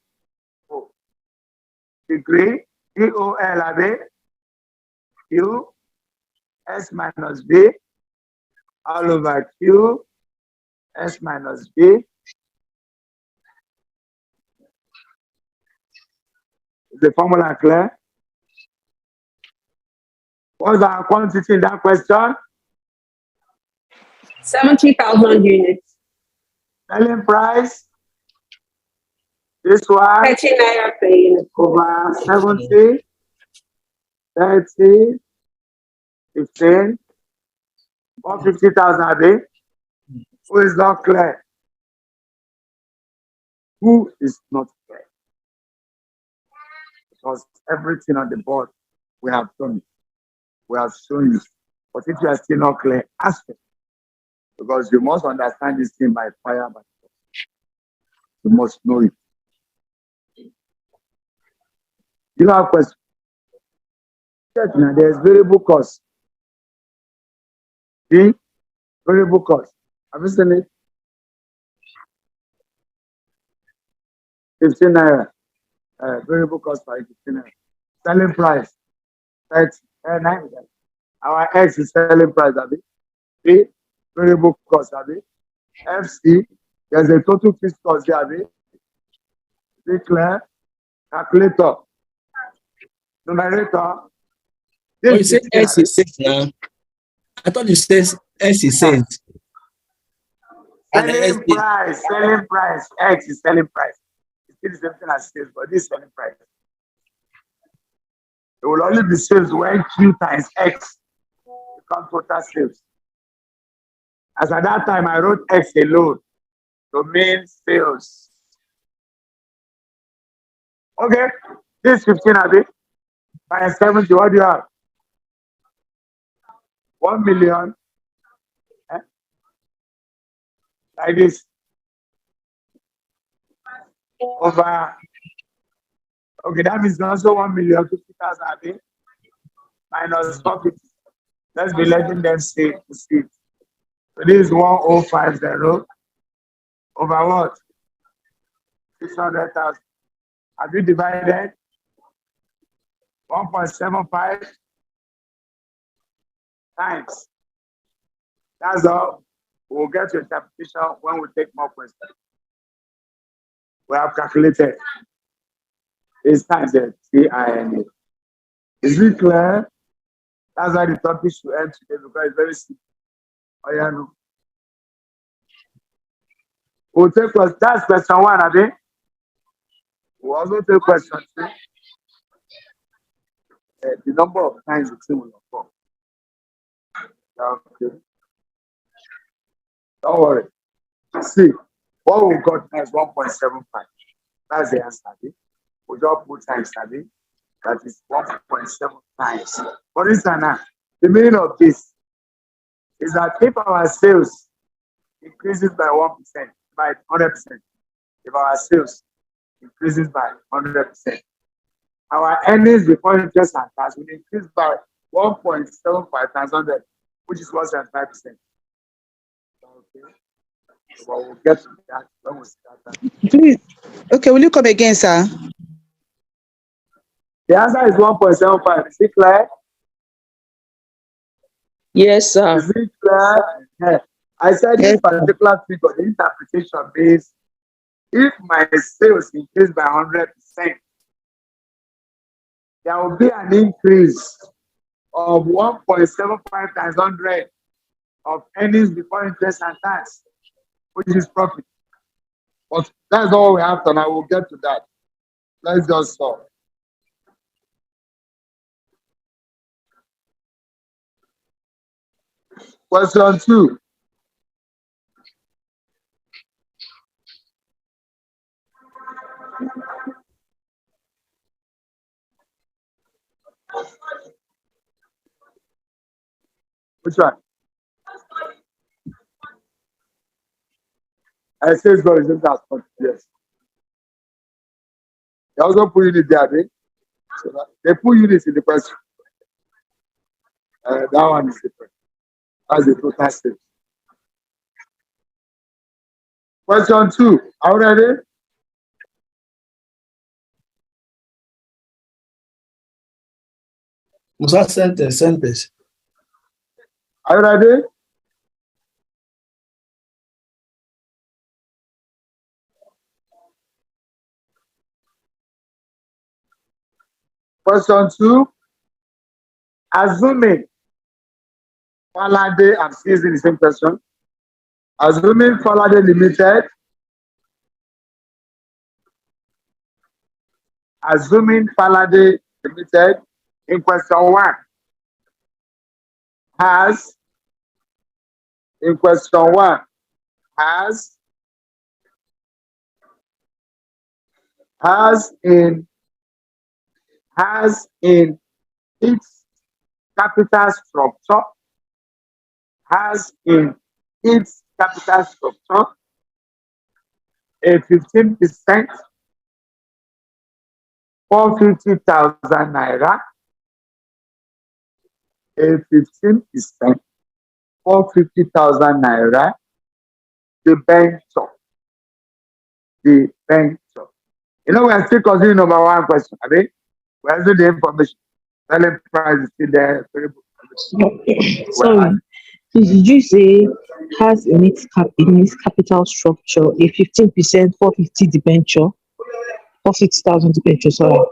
Degree, DOL, Q, S minus B, all over Q, S minus B. Is the formula clear? What's our quantity in that question? 70,000 units. Selling price? This one? 30 naira per unit. Over 70, 30, 15, 150,000 a day. Who is not clear? Who is not clear? Because everything on the board we have done, we have shown you. But if you are still not clear, ask it. Because you must understand this thing by fire, but you must know it. You have a question? Yes, now there's variable cost. See? Variable cost. Have you seen it? 15 naira. Variable cost by 15 naira. Selling price. 30. 9. Our X is selling price, Abi. B. Variable cost, Abi. FC. There's a total fixed cost there, Abi. Be clear. Calculator. Numerator. Oh, you say S is 6 now. I thought you said S is 6. Selling price. X is selling price. It's still the same thing as sales, but this is selling price. It will only be sales when Q times X becomes total sales. As at that time, I wrote X alone to mean sales. Okay, this is 15, Abi. Minus 70, what do you have? 1 million. Like this. Over. Okay, that means also 1,050,000 Abi. Minus 450. Let's be letting them see. So this is 1050 over what? 600,000. Have you divided 1.75 times? That's all. We'll get to interpretation when we take more questions. We have calculated. It's times the TINA. Is it clear? That's why the topic should end today because it's very simple. Oh, yeah, no. We'll take question. That's question 1, Abi. We'll also take question 2. The number of times the thing will occur. Okay. Don't worry. See, what we got now is 1.75. That's the answer, Abi. We just put times, Abi. That is 1.7 times. For instance, now, the meaning of this is that if our sales increases by 1%, by 100%, if our sales increases by 100%, our earnings before interest and tax will increase by 1.75 times 100, which is 1.5%. Okay. So we'll get to that when we start that. Please. Okay, will you come again, sir? The answer is 1.75. Is it clear? Yes, sir. Is it clear? Yeah. I said this particular figure, the interpretation is if my sales increase by 100%, there will be an increase of 1.75 times 100 of earnings before interest and tax, which is profit. But that's all we have to now. We'll get to that. Let's just solve. Question 2. Which one? I say it's going to result as yes. They also put unit there. So they put units in the question. That one is different. That's the total state. Question 2. Are you ready? Musa sentence. Are you ready? Question 2. Assuming Falade, I'm still using the same question. Assuming Falade Limited. Assuming Falade Limited in question 1 has, in question 1 has in its capital structure, has in its capital structure a 15%, 450,000 naira, a 15%, 450,000 naira, debenture. Debenture. You know, we are still considering number 1 question. I mean, where's the information? Selling price is still there. Sorry. Did you say has in its capital structure a 15% 450 debenture? 450,000 debenture, sorry.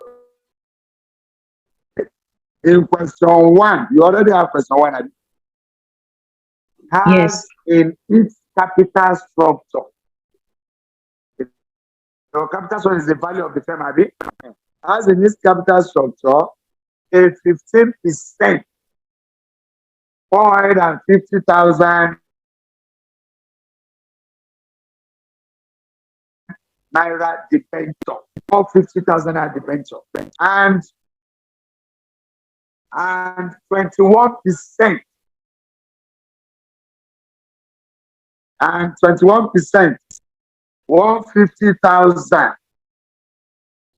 In question 1, you already have question 1. Has Yes. in its capital structure. So capital structure is the value of the firm, Abi. Has in its capital structure a 15%, 450,000 naira debenture, 450,000 naira debenture, and 21%, and 21%, 150,000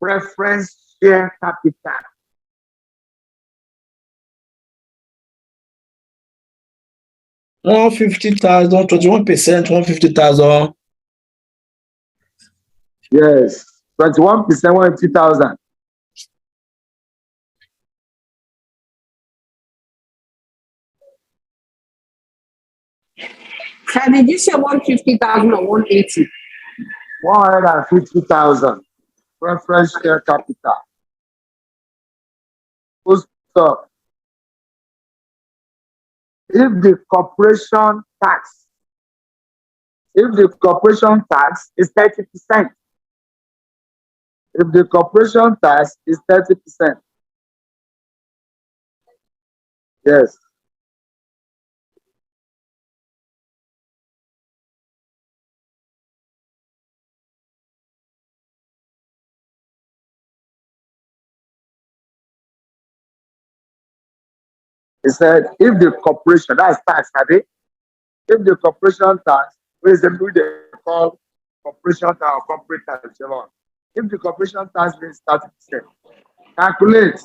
preference share capital. $150,000, 21%, 150,000. Yes, 21%, 150,000. Sir, did you say 150,000 or 180? 150,000 preference share capital. Full stop. If the corporation tax is 30%, if the corporation tax is 30%, yes. He said, if the corporation, that's tax, Abi. If the corporation tax, which is they call corporation tax or corporate tax, if the corporation tax is 30%, calculate.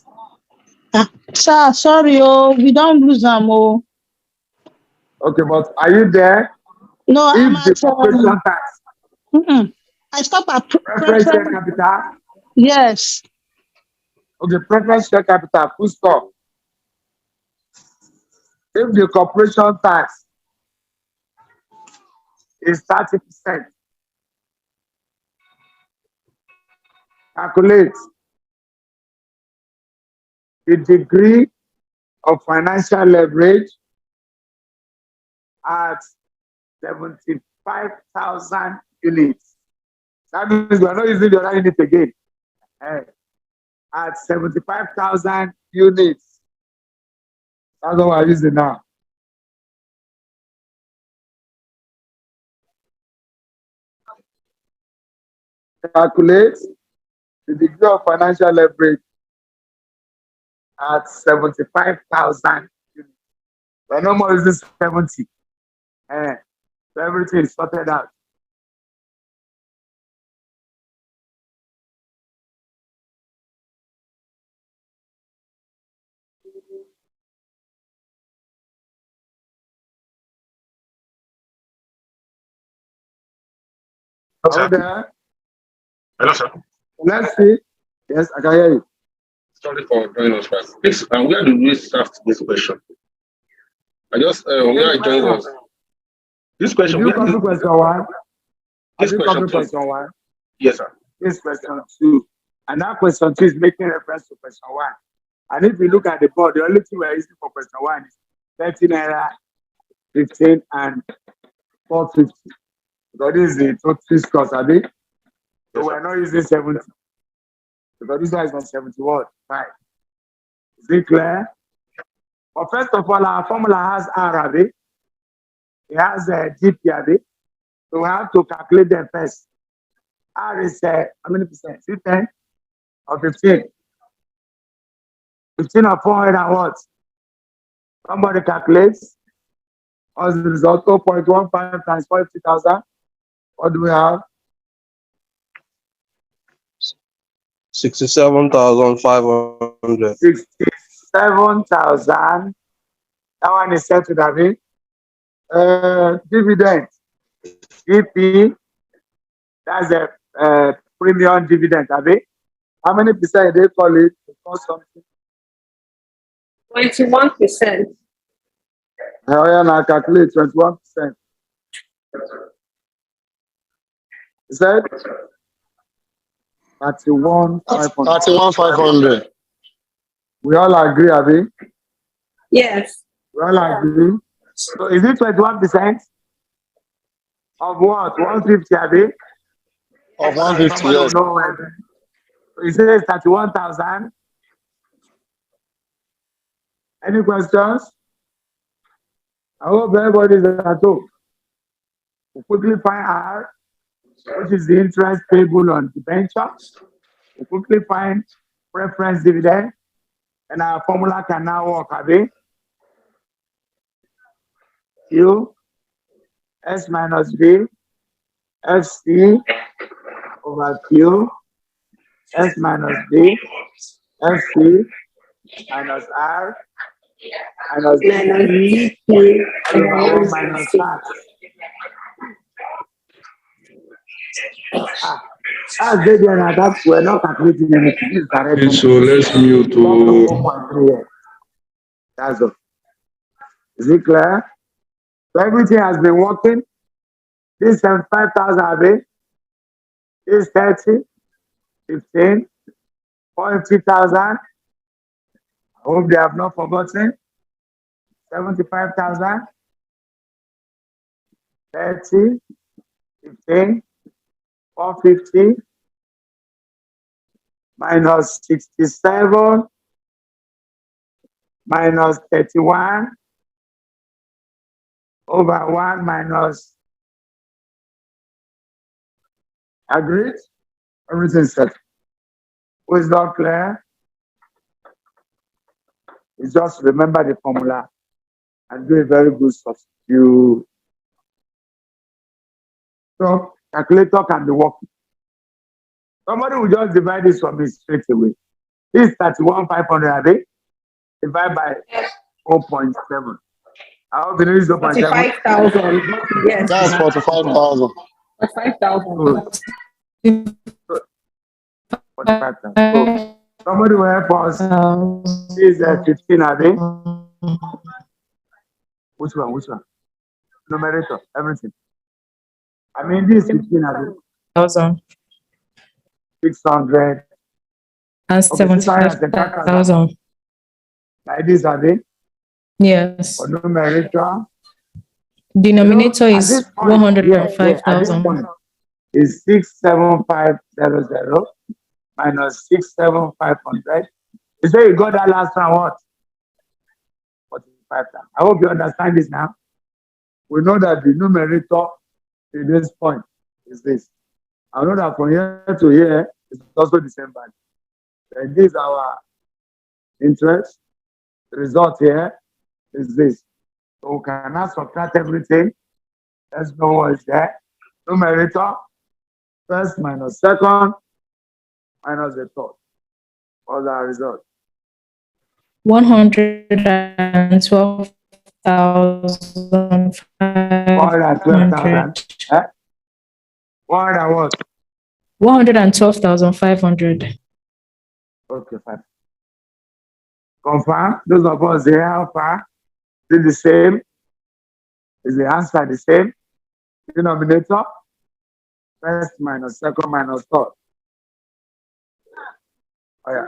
Sir, sorry, we don't lose them. Oh. Okay, but are you there? No, I'm If the at corporation tax, I stop at preference share capital, Yes. okay, preference share capital, full stop. If the corporation tax is 30%, calculate the degree of financial leverage at 75,000 units. That means we are not using the other unit again. At 75,000 units. That's what we are using now. Calculate the degree of financial leverage at 75,000 units. We are no more using 70. So everything is sorted out. Are you there? Hello, sir. Let's see. Yes, I can hear you. Sorry for joining us first. Please, where do we start this question? I just where I joined us. This question. Did you come to question one? This Have you come to question question one? Yes, sir. This question two. And that question two is making reference to question one. And if you look at the board, the only thing we're using for question one is 30 naira, 15, and 450. Because this is the total cost, I think. So we're not using 70. Because this one is on 71. Fine. Is it clear? But first of all, our formula has R, Abi. It has a GP, Abi. So we have to calculate them first. R is how many percent? 10 or 15? 15 or 400 and what? Somebody calculates. As the result, 0.15 times 40,000. What do we have? 67,500. 67,000. That one is set to David. Dividend. EP. That's a premium dividend, David. How many percent they call it? They call something. 21%. I calculate 21%. Is that 31,500? 31,500. We all agree, Abi? Yes. We all agree. So is it 21% of what? 150, Abi? Of 150, yes. No, it says 31,000. Any questions? I hope everybody is at home. We'll quickly find R, which is the interest payable on debenture. We'll quickly find preference dividend, and our formula can now work, Abi. Q, S minus B, FC over Q, S minus B, FC minus R, minus B, over minus R. That's good, and that's we're not calculating anything. So let's mute to. 4.3. That's all. Is it clear? So everything has been working. This 75,000 have been. This 30, 15, 40,000. I hope they have not forgotten. 75,000, 30, 15, 450, minus 67, minus 31, over 1 minus. Agreed? Everything set. Who is not clear? You just remember the formula and do a very good substitute. So calculator can be working. Somebody will just divide this for me straight away. This is 31,500 a day. Divide by 4.7. I hope you know this 0.7. 45,000. Yes. That's 45,000. 45,000. 45,000. So somebody will help us. This is 15 a day. Which one? Which one? Numerator, everything. I mean, this is 15 a day. 1,000 600. and 75,000. Like this a day. Yes. For numerator. Denominator is At this point, 105,000. Is 67500 minus 67500. You say you got that last one, what? 45,000. I hope you understand this now. We know that the numerator to this point is this. I know that from here to here, it's also the same value. And this is our interest. The result here is this. So we can now subtract everything. Let's know what is there. Numerator, first minus second, minus the third. What's our result? 112,500. what? 112,500. Okay, fine. Confirm. Those of us here, how far? Is it the same? Is the answer the same? Denominator? First minus second minus third. Oh, yeah.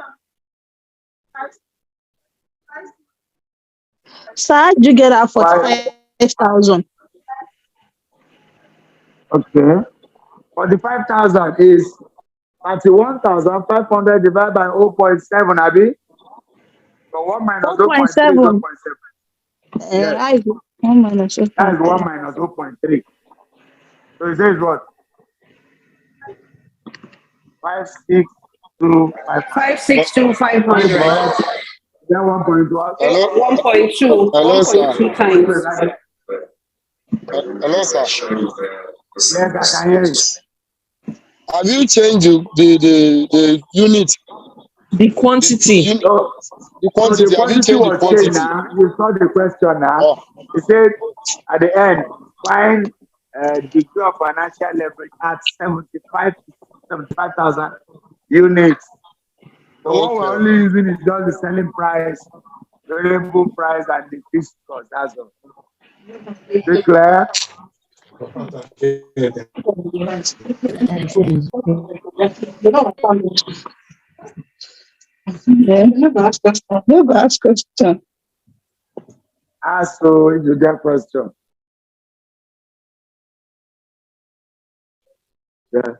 Sir, how did you get out 45,000? Okay. 45,000 is 31,500 divided by 0.7, Abi. So 1 minus 0.3 is 0.7. 0.7. Yes. That is 1 minus That is 0.3. 1 minus 0.3. So it says what? 562,500. 562,500. Then 1.1. Hello? 1.2. Hello, sir. 1.2 times. Hello, sir. Yes, I can hear you. Have you changed the unit? The quantity. So, The so quantity. the Have you quantity changed the was changed quantity? now. You saw the question now. Oh, It said at the end, find degree of financial leverage at 75,000 units. So what we're only using is just the selling price, variable price, and the fixed cost. That's all. Is it clear? Yeah. No, ask question. So if you get question. Yeah.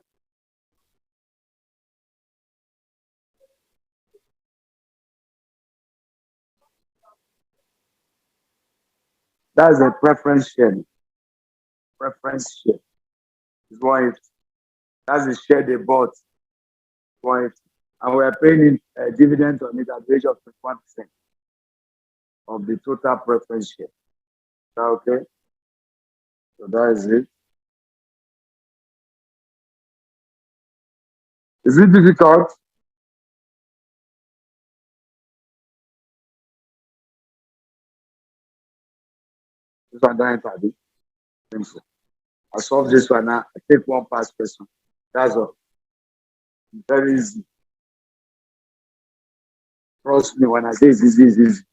That's a preference share. Preference share is 150. That's the share they bought. 150. And we're paying dividends on it at the rate of 21% of the total preference share. Is that okay? So that is it. Is it difficult? This one don't enter, I think so. I solve this one now. I take one past question. That's all. Very easy. Trust me when I say it's easy, it's easy.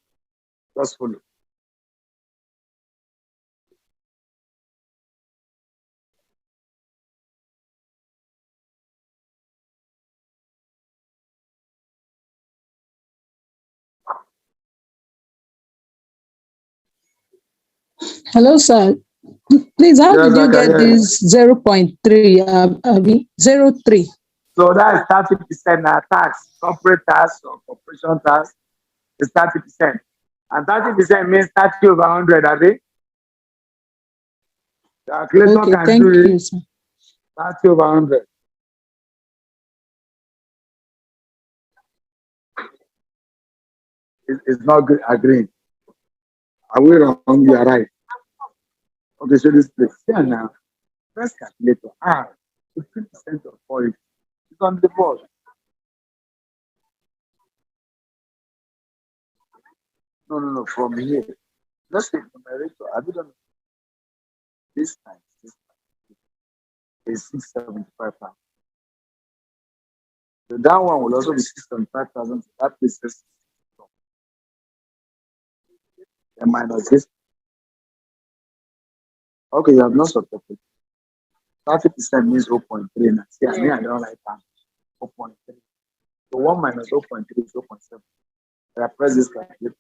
Just follow. Hello, sir. Please, how Yes, did I you can get hear you. this 0.3, 0.3? So that is 30% now tax, corporate tax or corporation tax is 30%. And 30% means 30 over 100, I think. The calculator Okay, can thank do you, it. sir. 30 over 100. It's not good agreeing. Are we wrong? You are right. Okay, so this place. Here now. First calculator. 15% of 40. It's on the board. No. From here. Let's say numerator. I don't know. This time is 675,000. So that one will also be 675,000. That is and minus this. Okay, you have not subtracted. 30% means 0.3. Now, see, I don't like that. 0.3. So 1 minus 0.3 is 0.7. I press this calculator.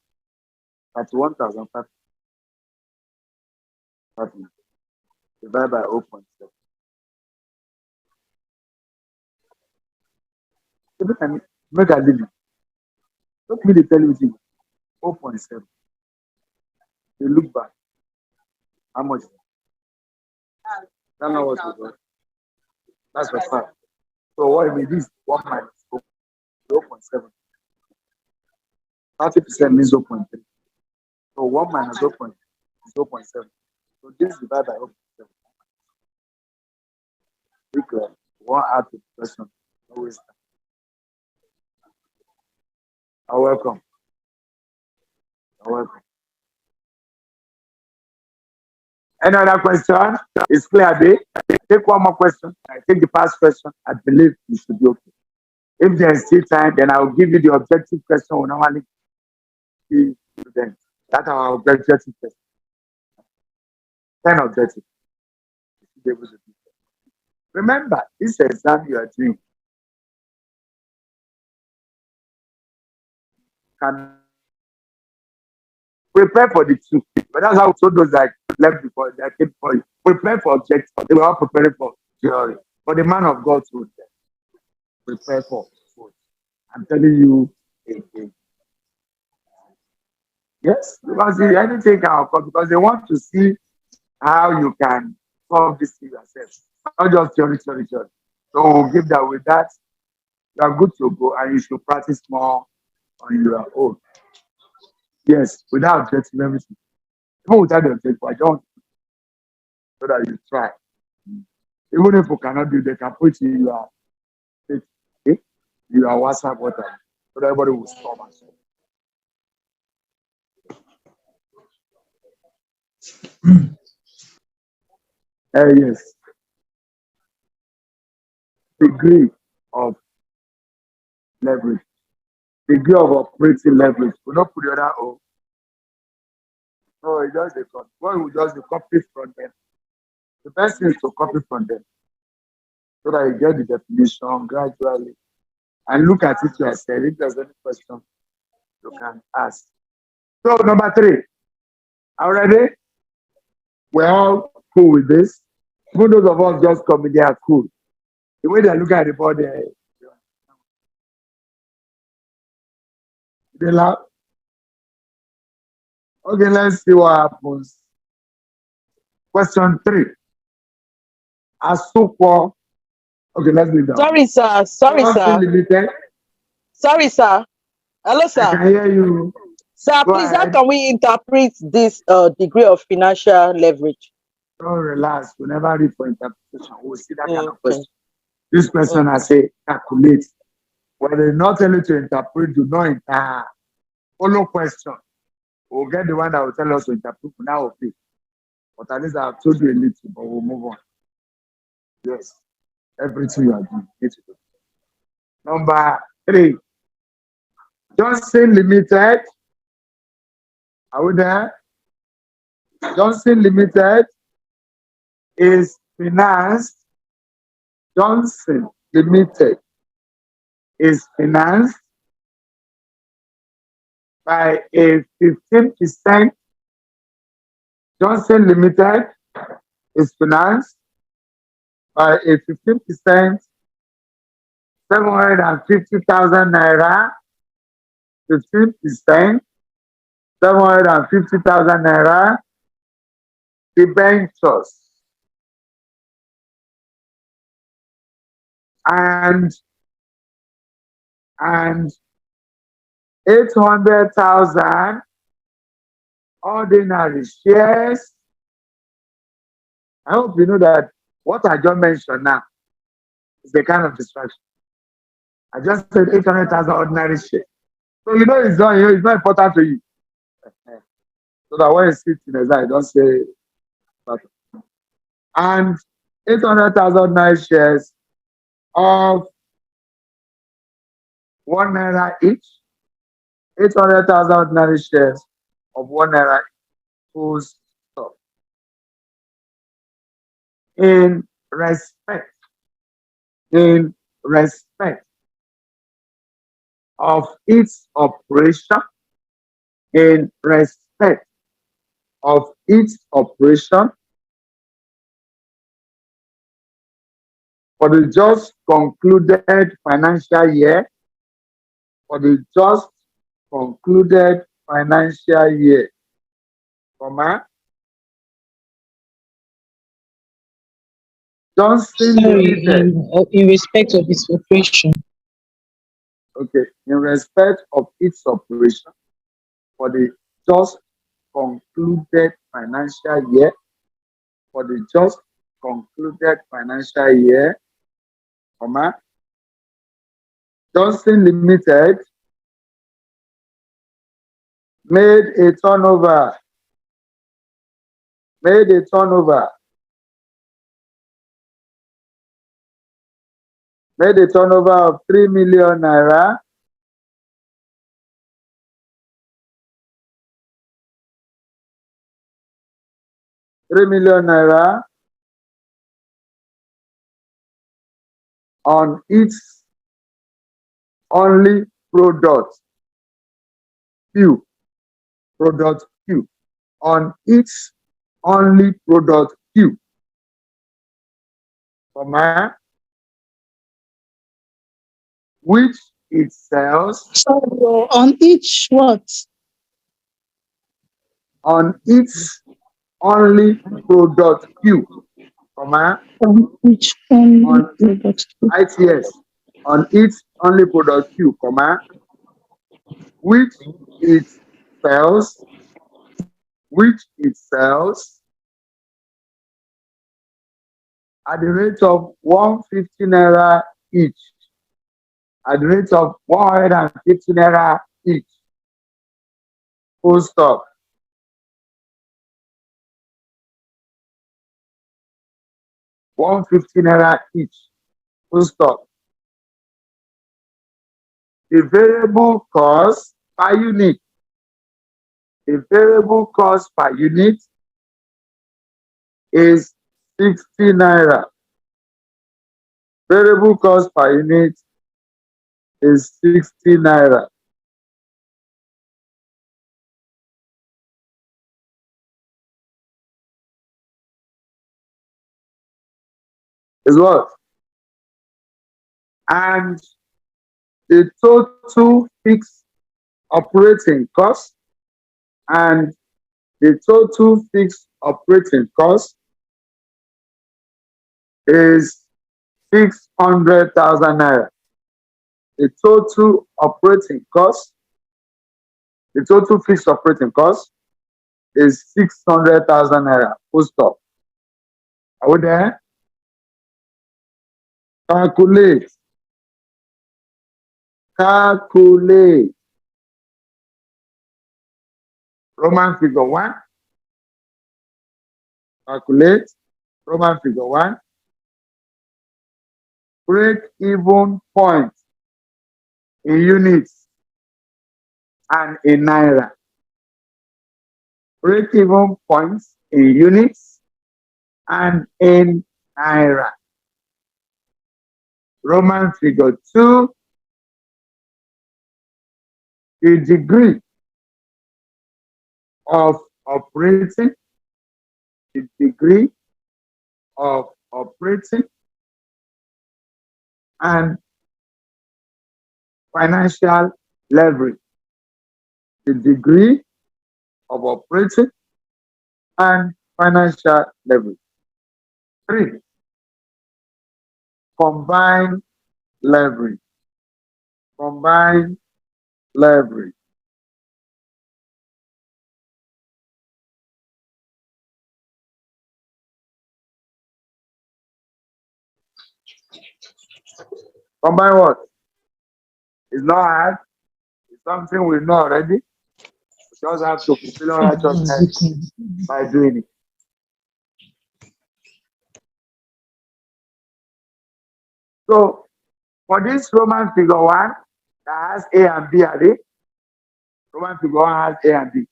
31,500 divided by 0.7. Every time make a living. Don't me tell you 0.7. You look back. How much? That's not what you got. That's the fact. So what it means is 1 minus 0.7. 30% means 0.3. So 1 minus 0.3 is 0.7. So this divided by 0.7. Be clear. One add to the question. Always. You're welcome. You're welcome. Any other question? It's clear, Abby? Take one more question. I take the past question. I believe it should be okay. If there is still time, then I will give you the objective question. We normally give students. That's our objective question. 10 objectives. Remember, this exam you are doing can prepare for the two. But that's how so those that left before that came for you. Prepare for objectives. They were all preparing for theory. But the man of God told them, prepare for food. I'm telling you again. Yes, because anything can occur because they want to see how you can solve this thing yourself. Not just theory. So we'll give that with that. You are good to go and you should practice more on your own. Yes, without objective everything. Even without the objective, I don't so that you try. Even if you cannot do, they can put in your WhatsApp water so that everybody will stop and say. Yes. Degree of leverage. Degree of operating leverage. We don't put the other O. No, it does the cut. What we just copy from them. The best thing is to copy from them so that you get the definition gradually and look at it yourself. If there's any question, you can ask. So number 3. Already, we're all cool with this. Even those of us just coming, they are cool. The way they look at the body, they laugh. Okay, let's see what happens. Question 3. Asukwo. Okay, let's leave that. Sorry, sir. Limited. Sorry, sir. Hello, sir. I can hear you. Sir, Go please, ahead. how can we interpret this degree of financial leverage? Don't relax. We never read for interpretation. We'll see that kind of question. This person has said calculate. When they not tell you to interpret, do not follow question. We'll get the one that will tell us to interpret now. Okay. But at least I've told you a little, but we'll move on. Yes. Everything you are doing. Number 3. Johnson Limited. Are we there? Johnson Limited is financed. Johnson Limited is financed by a 15%. Johnson Limited is financed by a 15%, 750,000 naira, 15%, 750,000 naira, debentures. And 800,000 ordinary shares. I hope you know that what I just mentioned now is the kind of distraction. I just said 800,000 ordinary shares. So you know it's not important to you. So that when you sit in the exam, you don't say that. And 800,000 ordinary shares of 1 naira each. 800,000 ordinary shares of 1 naira full stop. In respect of its operation, for the just concluded financial year, Johnson Limited. In respect of its operation. Okay, in respect of its operation for the just concluded financial year, Johnson Limited made a turnover made a turnover of 3 million naira. On its only product Q. Product Q. On its only product Q. Comma, which it sells So on each what? on its only product Q. Comma, On each only on product. ITS. On its only product Q, comma, which it sells, at the rate of 150 naira each. At the rate of 150 naira each. Full stop. $150 each. Full stop. The variable cost per unit. The variable cost per unit is 60 naira. Variable cost per unit is 60 naira. Is what? And the total fixed operating cost and the total fixed operating cost is 600,000 naira. The total operating cost, the total fixed operating cost is 600,000 naira. Full stop. Are we there? Calculate. Calculate. Roman figure 1. Calculate. Roman figure 1. Break even point in units and in naira. Break even points in units and in naira. Roman figure 2. The degree of operating, the degree of operating and financial leverage. The degree of operating and financial leverage. 3. Combined leverage. Combined leverage. Combine what? It's not hard. It's something we know already. We just have to fulfill our righteousness by doing it. So for this Roman figure 1 that has A and B at it, Roman figure 1 has A and B.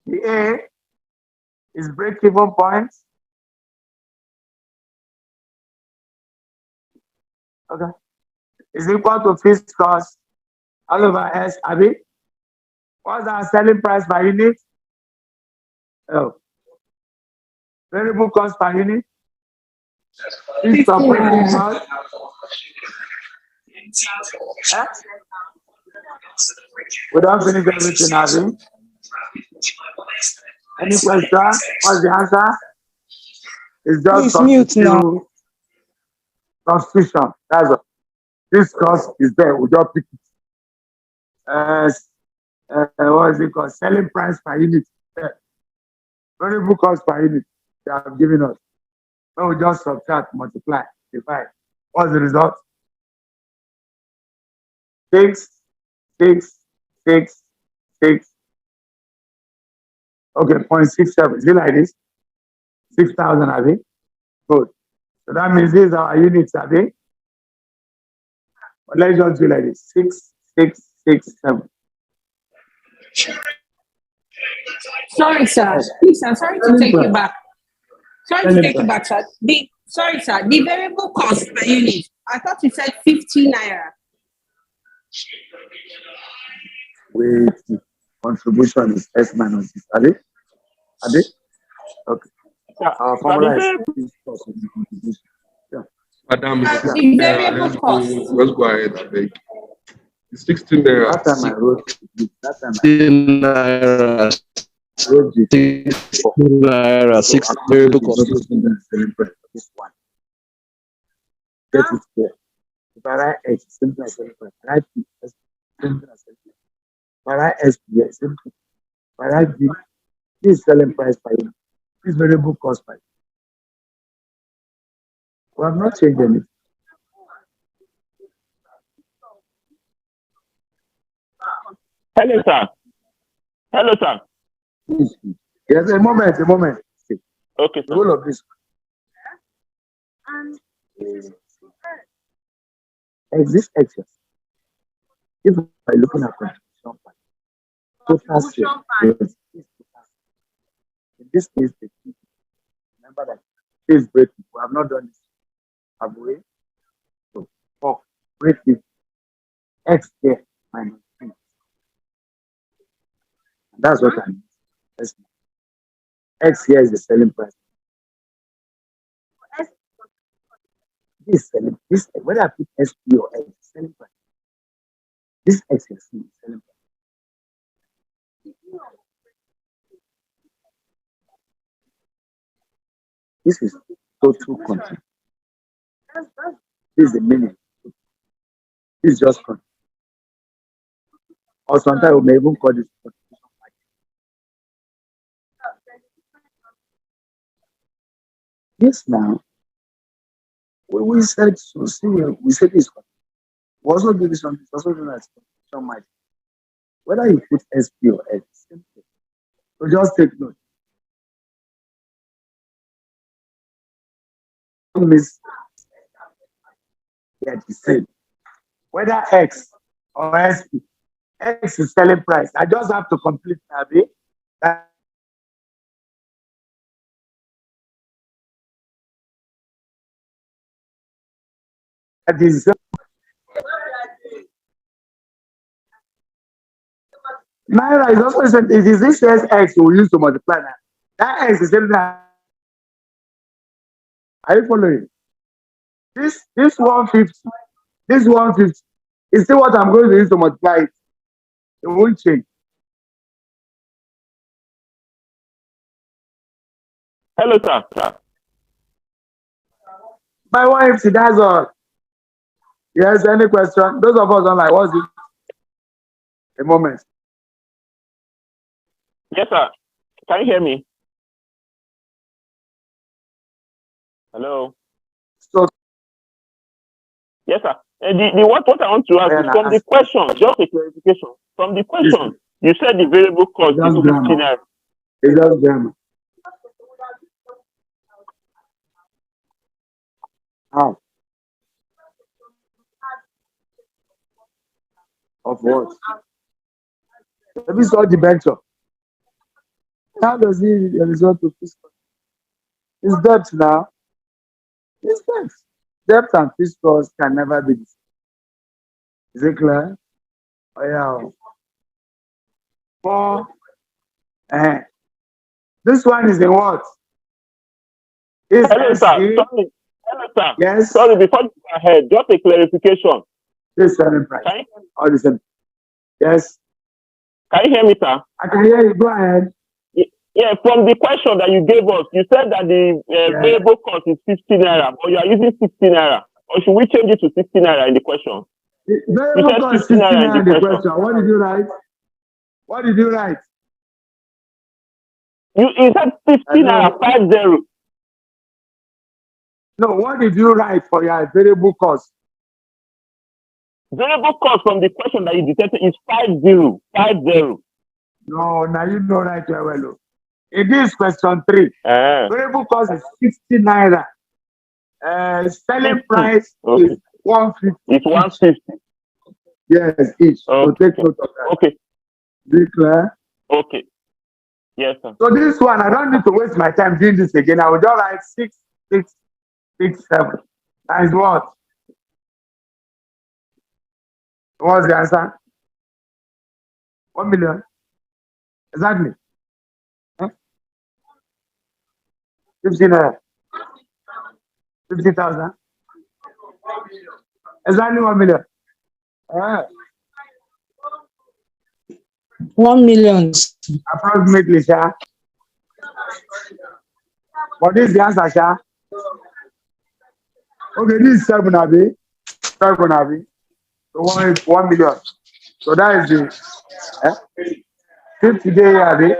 The A is break-even point. Okay. Is equal to fixed cost all over S, Abi. What's our selling price per unit? Oh. Variable cost per unit. Fixed operating cost. Eh? We don't finish everything, Abi. Any question? What's the answer? It's just Please mute now. substitution. That's all. This cost is there. We just pick it. What is it called? Selling price per unit. Variable cost per unit they have given us. So we just subtract, multiply, divide. What's the result? 6, 6, 6, 6, Okay, 0.67. Is it like this? 6,000, are they? Good. So that means these are our units, are they? But let's just do like this. 6,667. Sorry, sir. Please, sir. Sorry to take you back. Sorry to take you back, sir. Sorry, sir. The variable cost per unit. I thought you said 50 naira. Wait, contribution is S minus this. Are they? Are they? Okay. Our formula is this cost of the contribution. Yeah. Madam, The 16 naira. variable cost. Let's go ahead, I beg. It's 16 naira. That time I wrote it. That time I 16 naira. wrote it. 16 naira. 6 variable cost. This one. Get it clear. If I write X, simple as selling price. Write P, simple as selling price. If I write S, yes, simple. If I write B, this is selling price per unit. This variable cost per unit. We have not changed anything. Hello, sir. Hello, sir. Yes, a moment. Okay, The sir. whole of this. Exist excess. If by looking at contribution by total sales, yes, in this case, the key. Remember that phase breaking. We have not done this. Have we? So, break it. X there minus 3. And that's what I mean. X here is the selling price. This selling, this whether I put SP or X, selling price. This X is selling price. This is total content. This is the meaning. This is just content. Or sometimes we may even call this contribution. This now, we said so. See, we said this. We also do this one. It's also known as contribution margin. Whether you put SP or X, simple. So just take note. Miss, yeah, the same. Whether X or SP, X is selling price. I just have to complete that. That is Naira is also it is this year's X we use to multiply that. That X is selling that. Are you following? This 150, this 150 is still what I'm going to use to multiply it. It won't change. Hello, sir. My 150, that's all. Yes, any question? Those of us don't like, what's it? A moment. Yes, sir. Can you hear me? Hello. So, yes, sir. The what I want to ask is from the question, just a clarification. From the question, you said the variable cost is 59. It's just grammar. How? Of what? Maybe it's all the venture. How does it result to fiscal? It's debt now. It's debt. Debt and fiscal can never be the same. Is it clear? Oh, yeah. For, this one is in what? Hello, sir. Sorry. Hello, sir. Yes. Sorry, before you go ahead, just a clarification. This selling price. All the same. Yes. Can you hear me, sir? I can hear you. Go ahead. Yeah, from the question that you gave us, you said that the variable cost is 50 naira, but you are using 60 naira. Or should we change it to 60 naira in the question? The variable cost is 60 naira in the question. What did you write? What did you write? You said 50 naira, 50. No, what did you write for your variable cost? Variable cost from the question that you detected is 50. 50. No, now you know right well. In this question 3, variable cost is 60 naira. Selling price is 150. It's 150. Yes, each. So take note of that. Okay. Be clear? Okay. Yes, sir. So this one, I don't need to waste my time doing this again. I will just write 6, 6, 6, 7. Times what? What's the answer? 1 million. Exactly. 50,000. Exactly 1 million. 1 million. Approximately, sir. What is the answer, sir? Okay, this is 7, Abi. 7, Abi. So 1 million. So that is the 50 day, Abi.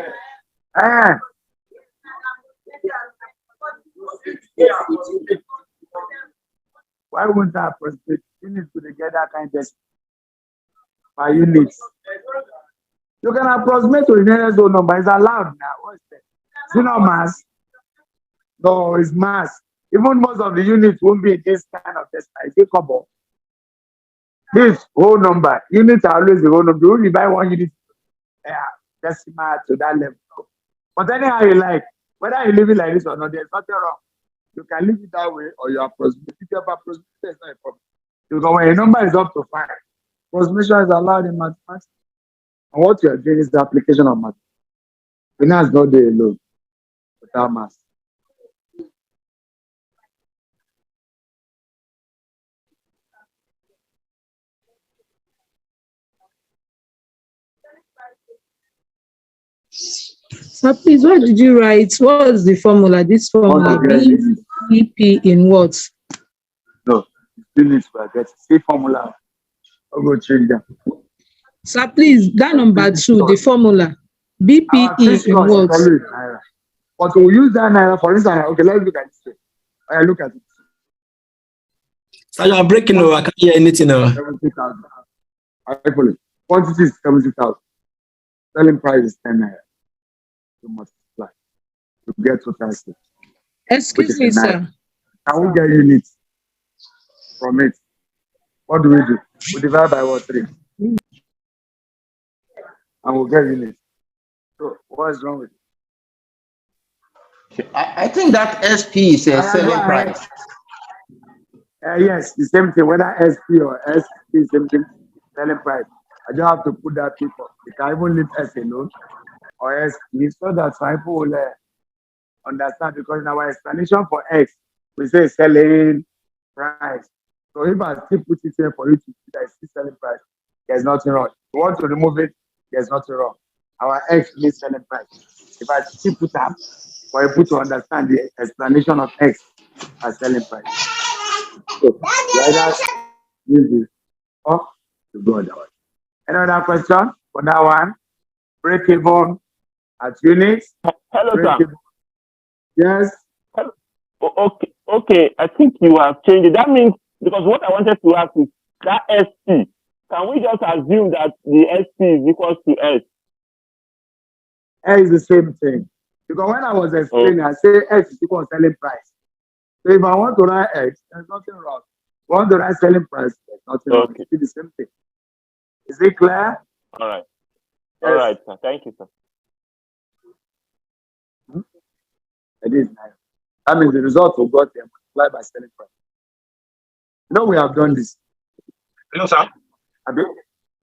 Why wouldn't I approximate units to get that kind of by units? You can approximate to the nearest whole number. It's allowed now. What's that? Is it not mass? No, it's mass. Even most of the units won't be this kind of test. It's a couple. This whole number, units are always the whole number. You only buy 1 unit decimal to that level. But anyhow you like, whether you leave it like this or not, there's nothing wrong. You can leave it that way or you approximate. If you approximate, it's not a problem. Because when a number is up to 5, approximation is allowed in mathematics. And what you are doing is the application of math. Finance not there alone without math. So please, what did you write? What was the formula? This formula, BP in what? No, units were get see formula. I'll go change them. So please, that number 2, the formula, BPE in what? But we'll use that naira for instance. Okay, let's look at it. I look at it. So you are breaking over. I can't hear anything now. 70,000. Actually, quantity is 70,000. Selling price is 10 naira. You multiply to get total sales. Excuse me, sir. Can we get units from it? What do? We divide by what? 3. And we'll get units. So what is wrong with it? I think that SP is a selling price. Yes, the same thing, whether SP or SP, same thing, selling price. I just have to put that people. You can even leave S alone or SP so that people will understand, because in our explanation for X, we say selling price. So if I still put it here for you to see that it's selling price, there's nothing wrong. If you want to remove it, there's nothing wrong. Our X means selling price. If I still put up for you to understand the explanation of X as selling price. So either use this or to go that way. Any other question for that one? Break even at units. Hello, sir. Even. Yes. Hello. Okay. I think you have changed it. That means, because what I wanted to ask is that SP. Can we just assume that the SP is equal to S? S is the same thing. Because when I was explaining, I say X is equal to selling price. So if I want to write X, there's nothing wrong. If I want to write selling price, there's nothing wrong. It's the same thing. Is it clear? All right. Yes. All right, sir. Thank you, sir. It is nice. That means the result will got there multiplied by selling price. You know, we have done this. Hello, sir.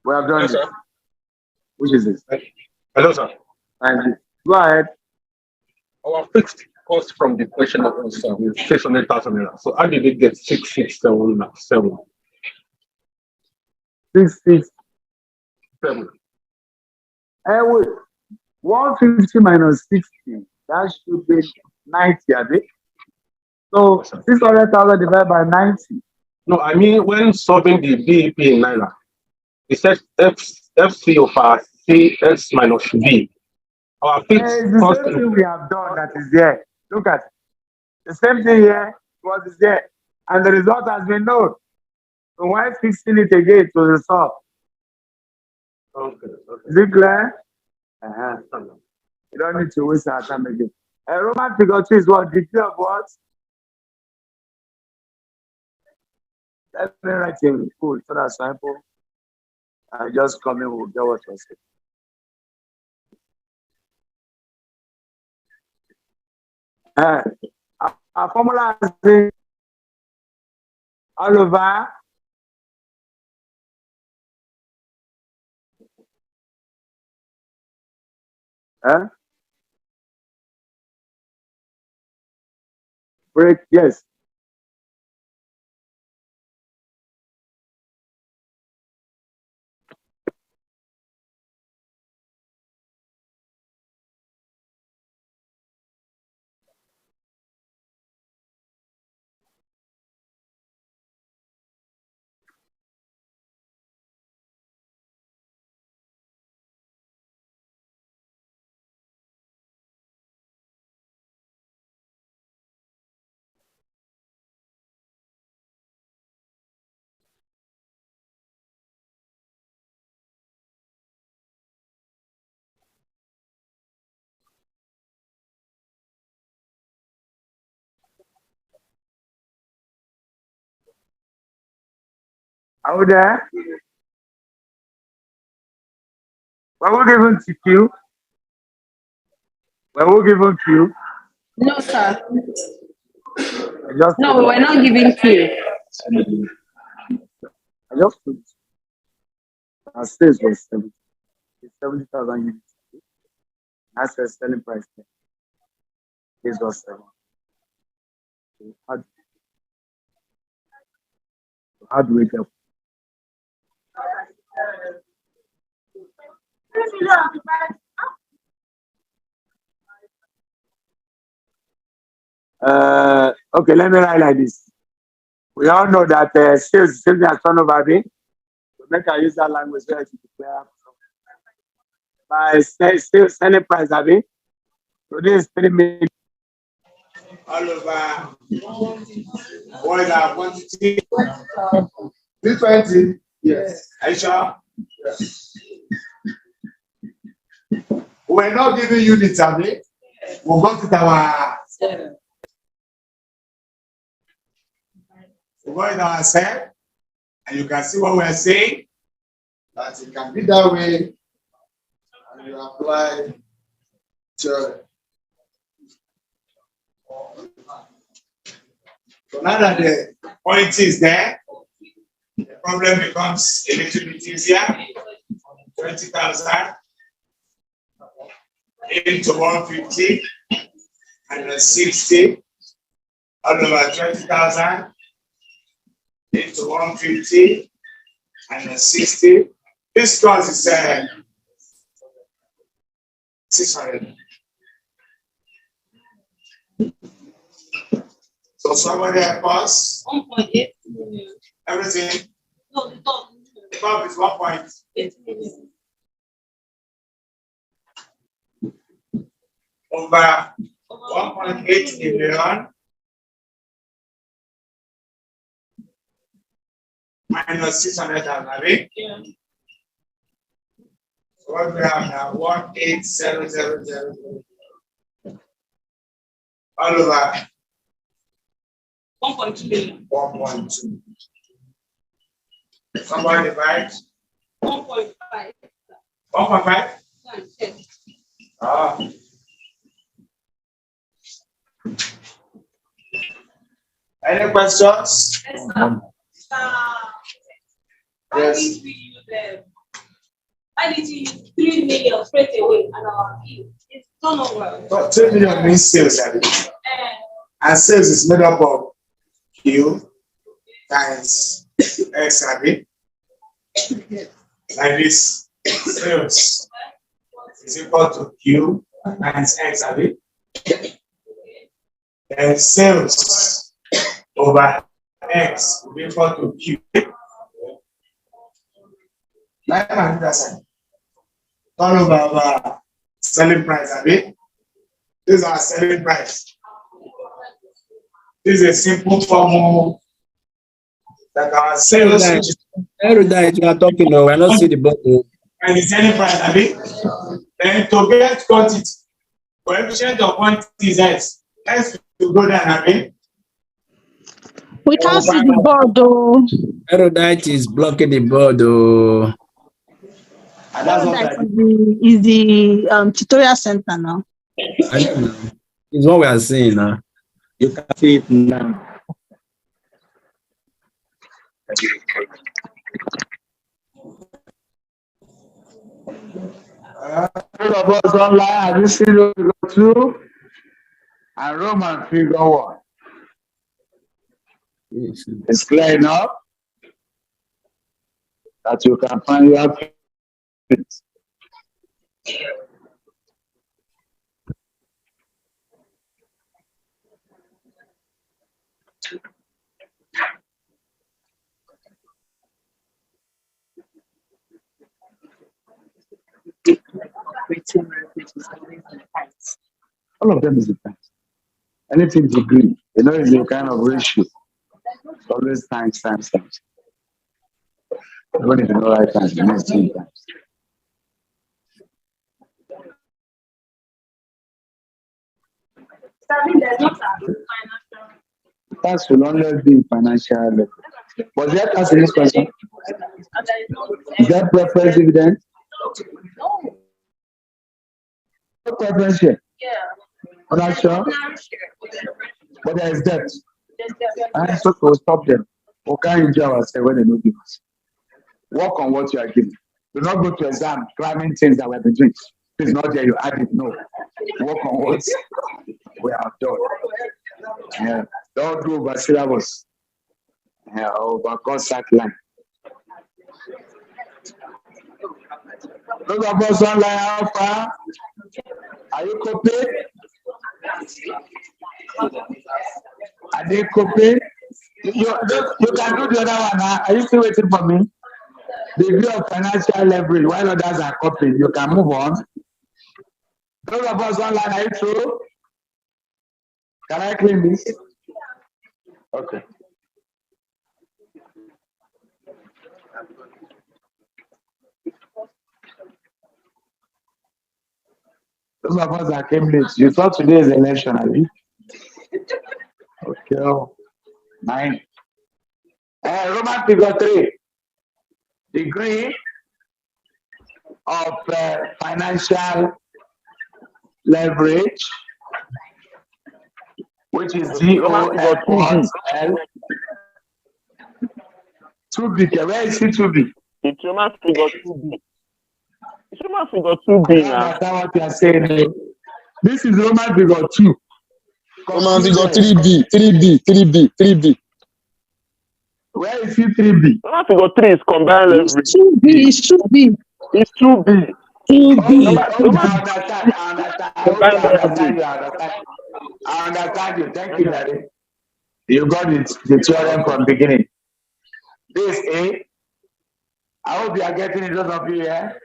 We have done Yes, this. sir. Which is this? Hello, sir. Thank you. Go ahead. Our fixed cost from the question of was 600,000 naira. So how did it get 667? 667. Wait. 150 minus 60. That should be 90, I think. So 600,000 divided by 90. No, I mean when solving the BEP in naira, it says FC over CS minus B. Our fixed It's the cost same thing we have done that is there. Look at it. The same thing here was there. And the result has been known. So why fixing it again to resolve? Okay. Is it clear? You don't need to waste our time again. Roman figure 2 is what? Degree of what? Let me write in full so that's simple. I just come in, we'll get what you're saying. Our formula is all over break, yes. Are we there? Were we given to Q? Were we given Q? No, sir. Just No, we're not giving Q. I just put our sales was 70,000 units. That's the selling price. This was 7. How do we get? Okay, let me write like this. We all know that sales is same as turnover. We make I use that language where to declare by sales selling price. So this is 3 million. All over. What is our quantity? 320. Yes. Are you sure? Yes. We're not giving units, Abby. We'll go to our. We go in our cell, and you can see what we're saying. That it can be that way, and you apply to. So now that the point is there, the problem becomes a little bit easier. 20,000 into 150 and then 60 all over 20,000 into 150 and then 60. This cost is 600. So somebody help us. 1.8 million. Everything. No, the top. The top is 1.8 million. Over 1.8 million minus 600,000. Yeah. So what we have now 18700 all over 1.2 million. 1.2. Somebody divide 1.5. 1.5. Ah. Any questions? Yes, sir. Yes. Why did you use 3 million straight away and our fee? It's turnover. So 3 million means sales, and sales is made up of Q times X, like this. Sales is equal to Q times X, and sales over X will be equal to Q. Like that. Turnover over selling price, This is our selling price. This is a simple formula that our sales. Erudite, you are talking now. I don't see the button. And the selling price, Then to get quantity, coefficient of one is X. X will go down, I mean. We can't see the board though. Erudite is blocking the board, oh. And that's what I Is the tutorial center now. I don't know. It's what we are seeing now. You can see it now. All of us online, have you seen figure 2 and Roman figure 1? It's clear enough that you can find your fit. All of them is the times. Anything degree, you know, is a kind of ratio. It's always times. Even if you know right times, you know 3 times. Tax will only be financial level. Was there tax in this question? Is there preference dividend? No preference share. I'm not sure. But there is debt. And so to stop them. We can't enjoy ourselves when they don't give us. Work on what you are giving. Do not go to exam climbing things that we have been doing. It's not there, you add it. No. Work on what we have done. Yeah. Don't do over syllabus. Yeah, over contact line. Those of us online, how far? Are you copying? Are they copying? You can do the other one. Huh? Are you still waiting for me? The view of financial leverage, while others are copying, you can move on. Those of us online, are you true? Can I clean this? Okay. Those of us that came late, you thought today is election, are you? Okay. 9. Roman figure 3. Degree of financial leverage, which is GOFL. 2B. Where is it 2B? It's Roman figure 2B. It's Roman figure 2B now. That's what you are saying. This is Roman figure 2. Roman figure 3B. Where is it 3B? Roman figure 3 is combined leverage. It's 2B. It's 2B. It's 2B. 2B. I understand you. Thank you, Daddy. You got it, the theorem from the beginning. This A. I hope you are getting it, those of you here.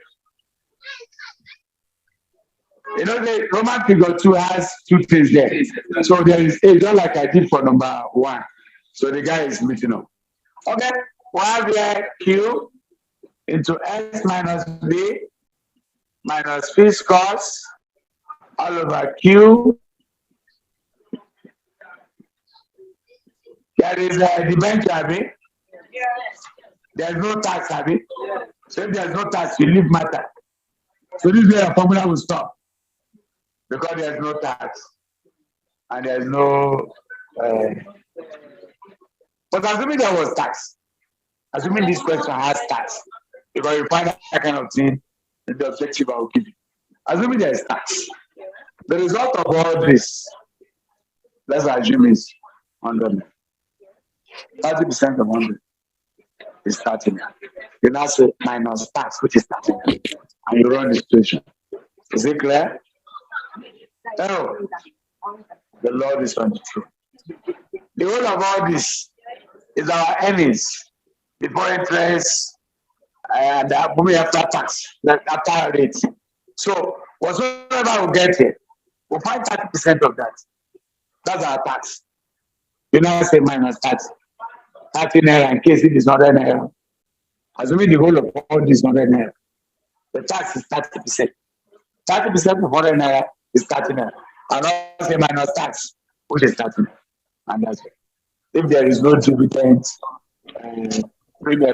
You know, the Roman figure 2 has 2 things there. So there is A, just like I did for number 1. So the guy is meeting up. Okay, we have here Q into S minus B minus fixed cost all over Q. There is a debenture, Abby. There's no tax, Abby. So if there's no tax, you leave matter. So this is where a formula will stop. Because there's no tax. And there's no but assuming there was tax, assuming this question has tax, because you find that kind of thing in the objective I will give you. Assuming there is tax, the result of all this, let's assume is 100. 30% of 100 is 30. You now say minus tax, which is 30, and you run the situation. Is it clear? Oh, the Lord is on the throne. The whole of all this is our earnings before interest and after tax, after rate. So whatsoever we get here, we'll find 30% of that. That's our tax. You now say minus tax. 30 naira in case it is not an error. Assuming the whole of all this is not an error. The tax is 30%. 30% of 100 naira is 30 naira. And also minus tax, which is 30 naira. And that's it. If there is no dividend,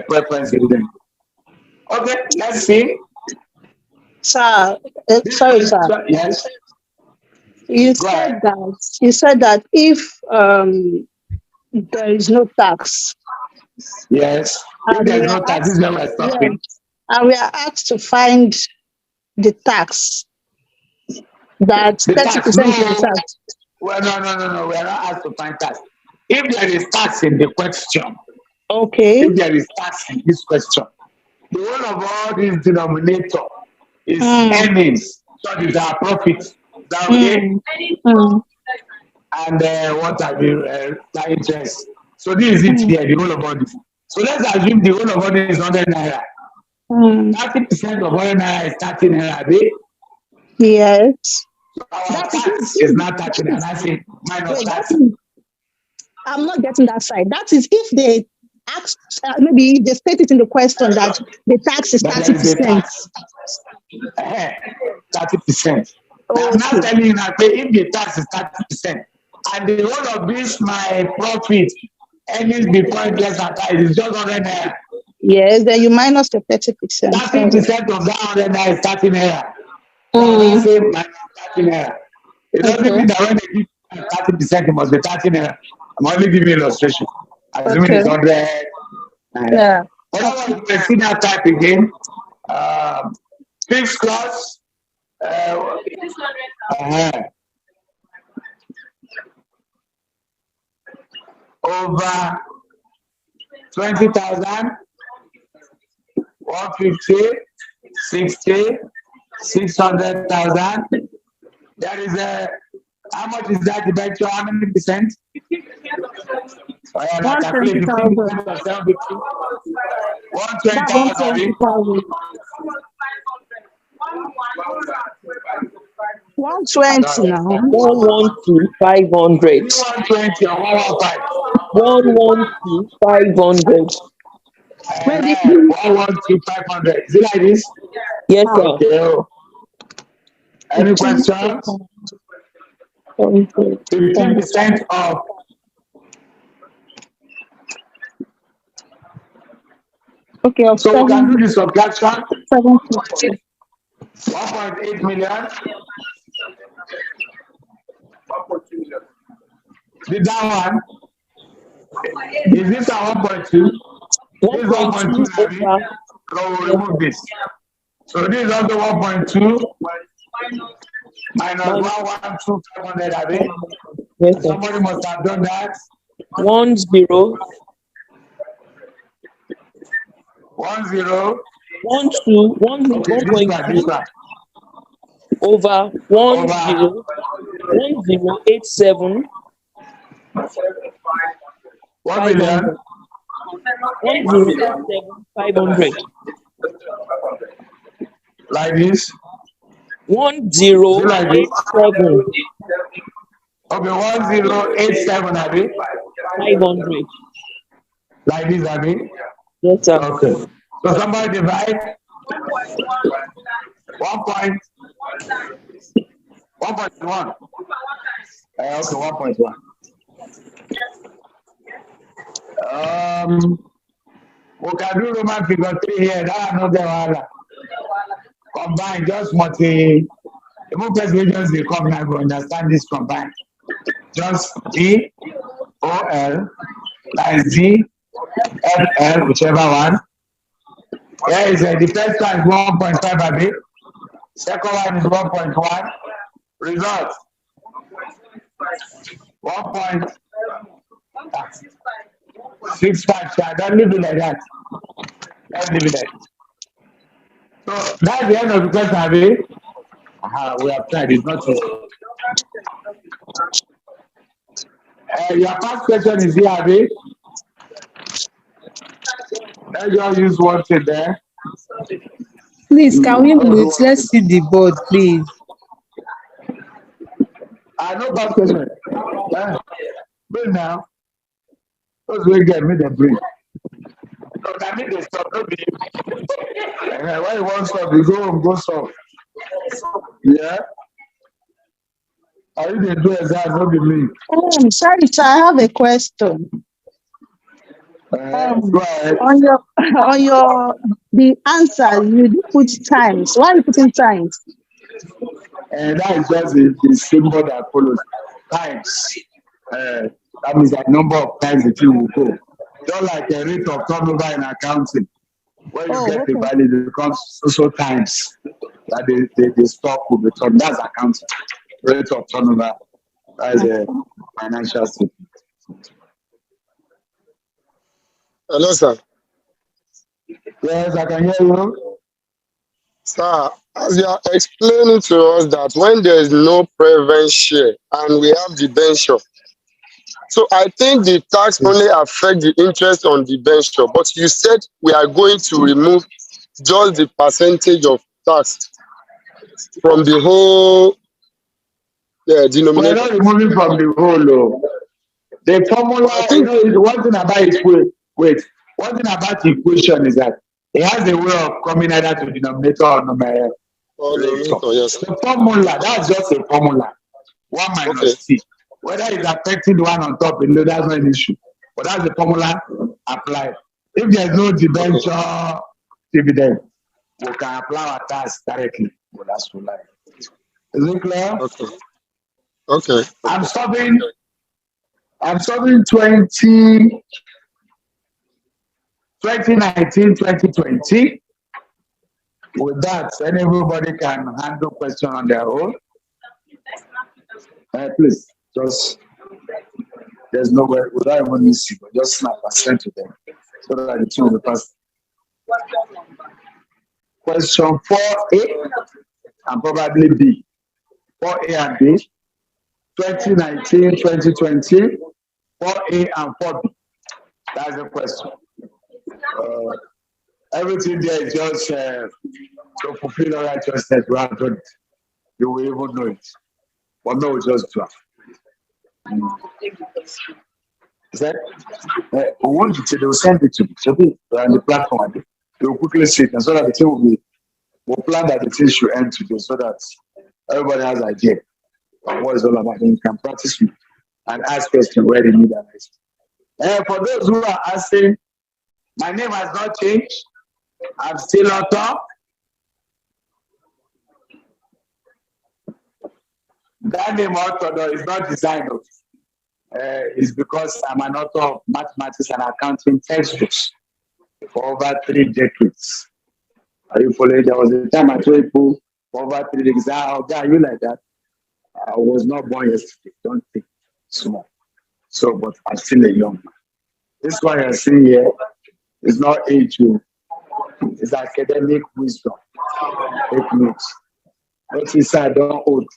preference dividend. Okay, let's see. Sir, sorry, sir. Yes. You said that if there is no tax. Yes. If there is no tax, this is where we're stopping. Yes, and we are asked to find the tax. That 30% is tax. Well, no. We are not asked to find tax. If there is tax in the question, okay. If there is tax in this question, the one of all this denominator is earnings, so it's our profit. That way, and what are the interest? So this is it here, the whole of all this. So let's assume the whole of all this is 100 naira. 30% of 100 naira is 30 naira. Yes. So our tax is not 30 naira. That's it. Minus tax. I'm not getting that side. That is if they ask, maybe they state it in the question that the tax is 30%. 30%. I'm not telling you that if the tax is 30%, and the whole of this my profit, earnings before interest and tax is just 100 naira. Yes, then you minus the 30%. 30% of that 100 naira is 30 naira. That's the same minus 30 naira. It doesn't mean that when they give 30%, it must be 30 naira. I'm only giving you illustration. Assuming it's 100 naira. Yeah. But I want to see that type again. Fixed cost. Over 20,000, 150, 60, 600,000. There is how much is that debenture? How many percent? 120,000. 120 now. 112,500. 120 or 115. 112,500. 112,500. Is it like this? Yes, sir. Okay. Any questions? 15% of okay. So we can do the subtraction. 750. 1.8 million. The down one. Is this a 1.2? This is 1.2. So we'll remove this. So this is also 1.2 minus 112,500. I think. Yes, somebody must have done that. 10. 10. 1.2 over 1087 1 million. 500. Like this. 1087. Okay, 1087, Abby. 500. Like this, Abby. Yes, sir. Okay. So somebody divide 1.1. Okay, 1.1. We can do Roman figure 3 here. That's another one. Combine, just multi. The more persuasions they come now, we understand this combine. Just G, O, L, times G, F, L, whichever one. Here is the first one is 1.5 a bit. Second one is 1.1. Result 1.65. Don't leave it like that. Don't leave it like that. So that's the end of the question, Abby. We have tried. It's not easy. Your first question is here, Abby. Let's just use one thing there. Please, can we mute? Let's see the board, please. No first question. Bring now. Those will get me the bring. No, I mean they stop. Don't be. Why you want stop? You go home, go stop. Yeah. Are you the do exam? Not be me. Sorry, sir, I have a question. Go ahead. On your the answer, you do put times. Why are you putting times? And that is just the symbol that follows times. That means the number of times the thing will go. Just like a rate of turnover in accounting. When you get the value, it becomes so times that the stock will be turned. That's accounting. Rate of turnover. That's a financial statement. Hello, sir. Yes, I can hear you. Sir, as you are explaining to us that when there is no preference share and we have debenture, so I think the tax only affect the interest on debenture, but you said we are going to remove just the percentage of tax from the whole We're denominator. not removing from the whole. The formula, one thing about wait, one thing about the equation is that it has a way of coming either to denominator or numerator. Yes. The formula, that's just a formula. 1 minus t. Whether it's affecting the one on top below, that's not an issue. But that's the formula applied. If there's no debenture dividend, we can apply our tax directly. Well, that's for life. Is it clear? Okay. I'm solving 2019, 2020. With that, then everybody can handle question on their own. Please, just there's nowhere without even missing, but just snap and send to them so that the two will pass. Question 4A and probably B. 4A and B. 2019, 2020, 4A and 4B. That's the question. Everything there is just to fulfill all righteousness. We have done it. You will even know it. But no, we just do it. Is that? We want to they will send it to me. So we're on the platform. They will quickly see it, and so that the thing will be. We'll plan that the thing should end today, so that everybody has an idea of what it's all about. And you can practice with and ask questions where they need an for those who are asking, my name has not changed. I'm still author. That name author though is not designed. It's because I'm an author of mathematics and accounting textbooks for over 3 decades. Are you following? There was a time I told people for over 3 decades, oh, are you like that? I was not born yesterday. Don't think small. So, but I'm still a young man. This one you're seeing here is not age, it's academic wisdom. Take notes. Notice I don't hold.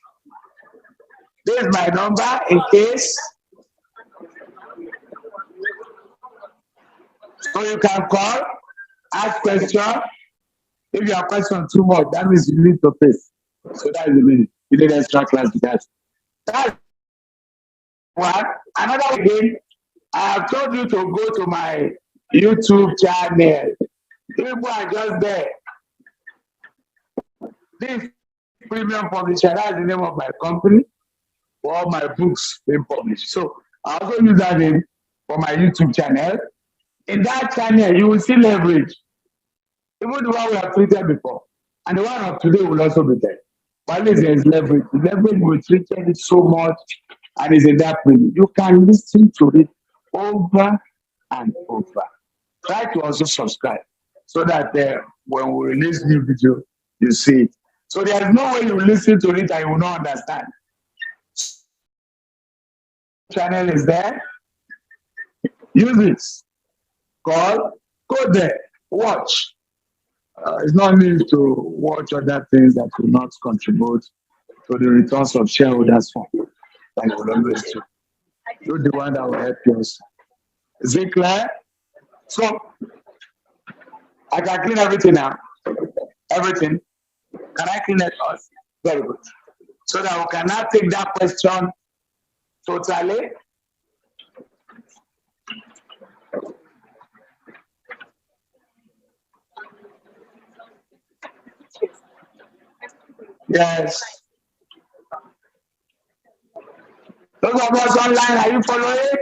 This is my number in case. So you can call, ask question. If you have question too much, that means you need to face. So that is the meaning. You need extra class with that. That's one. Another again, I have told you to go to my YouTube channel. People are just there. This premium publisher, that's the name of my company, for all my books being published. So I also use that name for my YouTube channel. In that channel, you will see leverage. Even the one we have treated before. And the one of today will also be there. But at least there is leverage. The leverage we treated it so much and is in that premium. You can listen to it over and over. Try to also subscribe so that when we release new video, you see it. So there is no way you listen to it and you will not understand. Channel is there. Use it. Call. Go there. Watch. It's not need to watch other things that will not contribute to the returns of shareholders' fund. That you will always do. Do the one that will help you. Is it clear? So I can clean everything now. Everything. Can I clean it first? Very good. So that we can now take that question totally. Yes. Those of us online, are you following?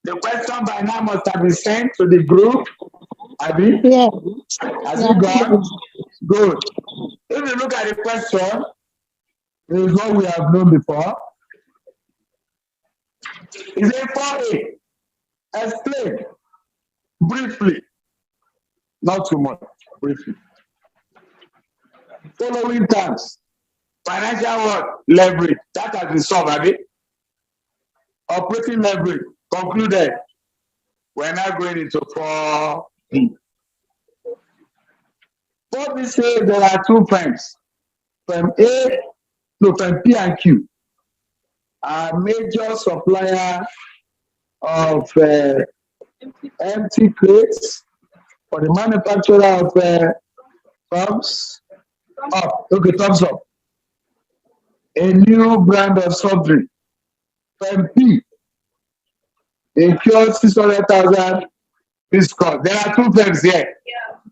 The question by now must have been sent to the group. Abi? Yeah. Has it gone? Good. If you look at the question, it is what we have known before. Is it 4A? Explain briefly, not too much, briefly. Following terms: financial what? Leverage. That has been solved, Abi. Operating leverage concluded. We're now going into 4B. 4B says there are two firms. Firm A, no, firm P and Q are major supplier of empty crates for the manufacturer of thumbs up. Okay, thumbs up. A new brand of soft drink. Firm P incurs 600,000 discount. There are two firms here.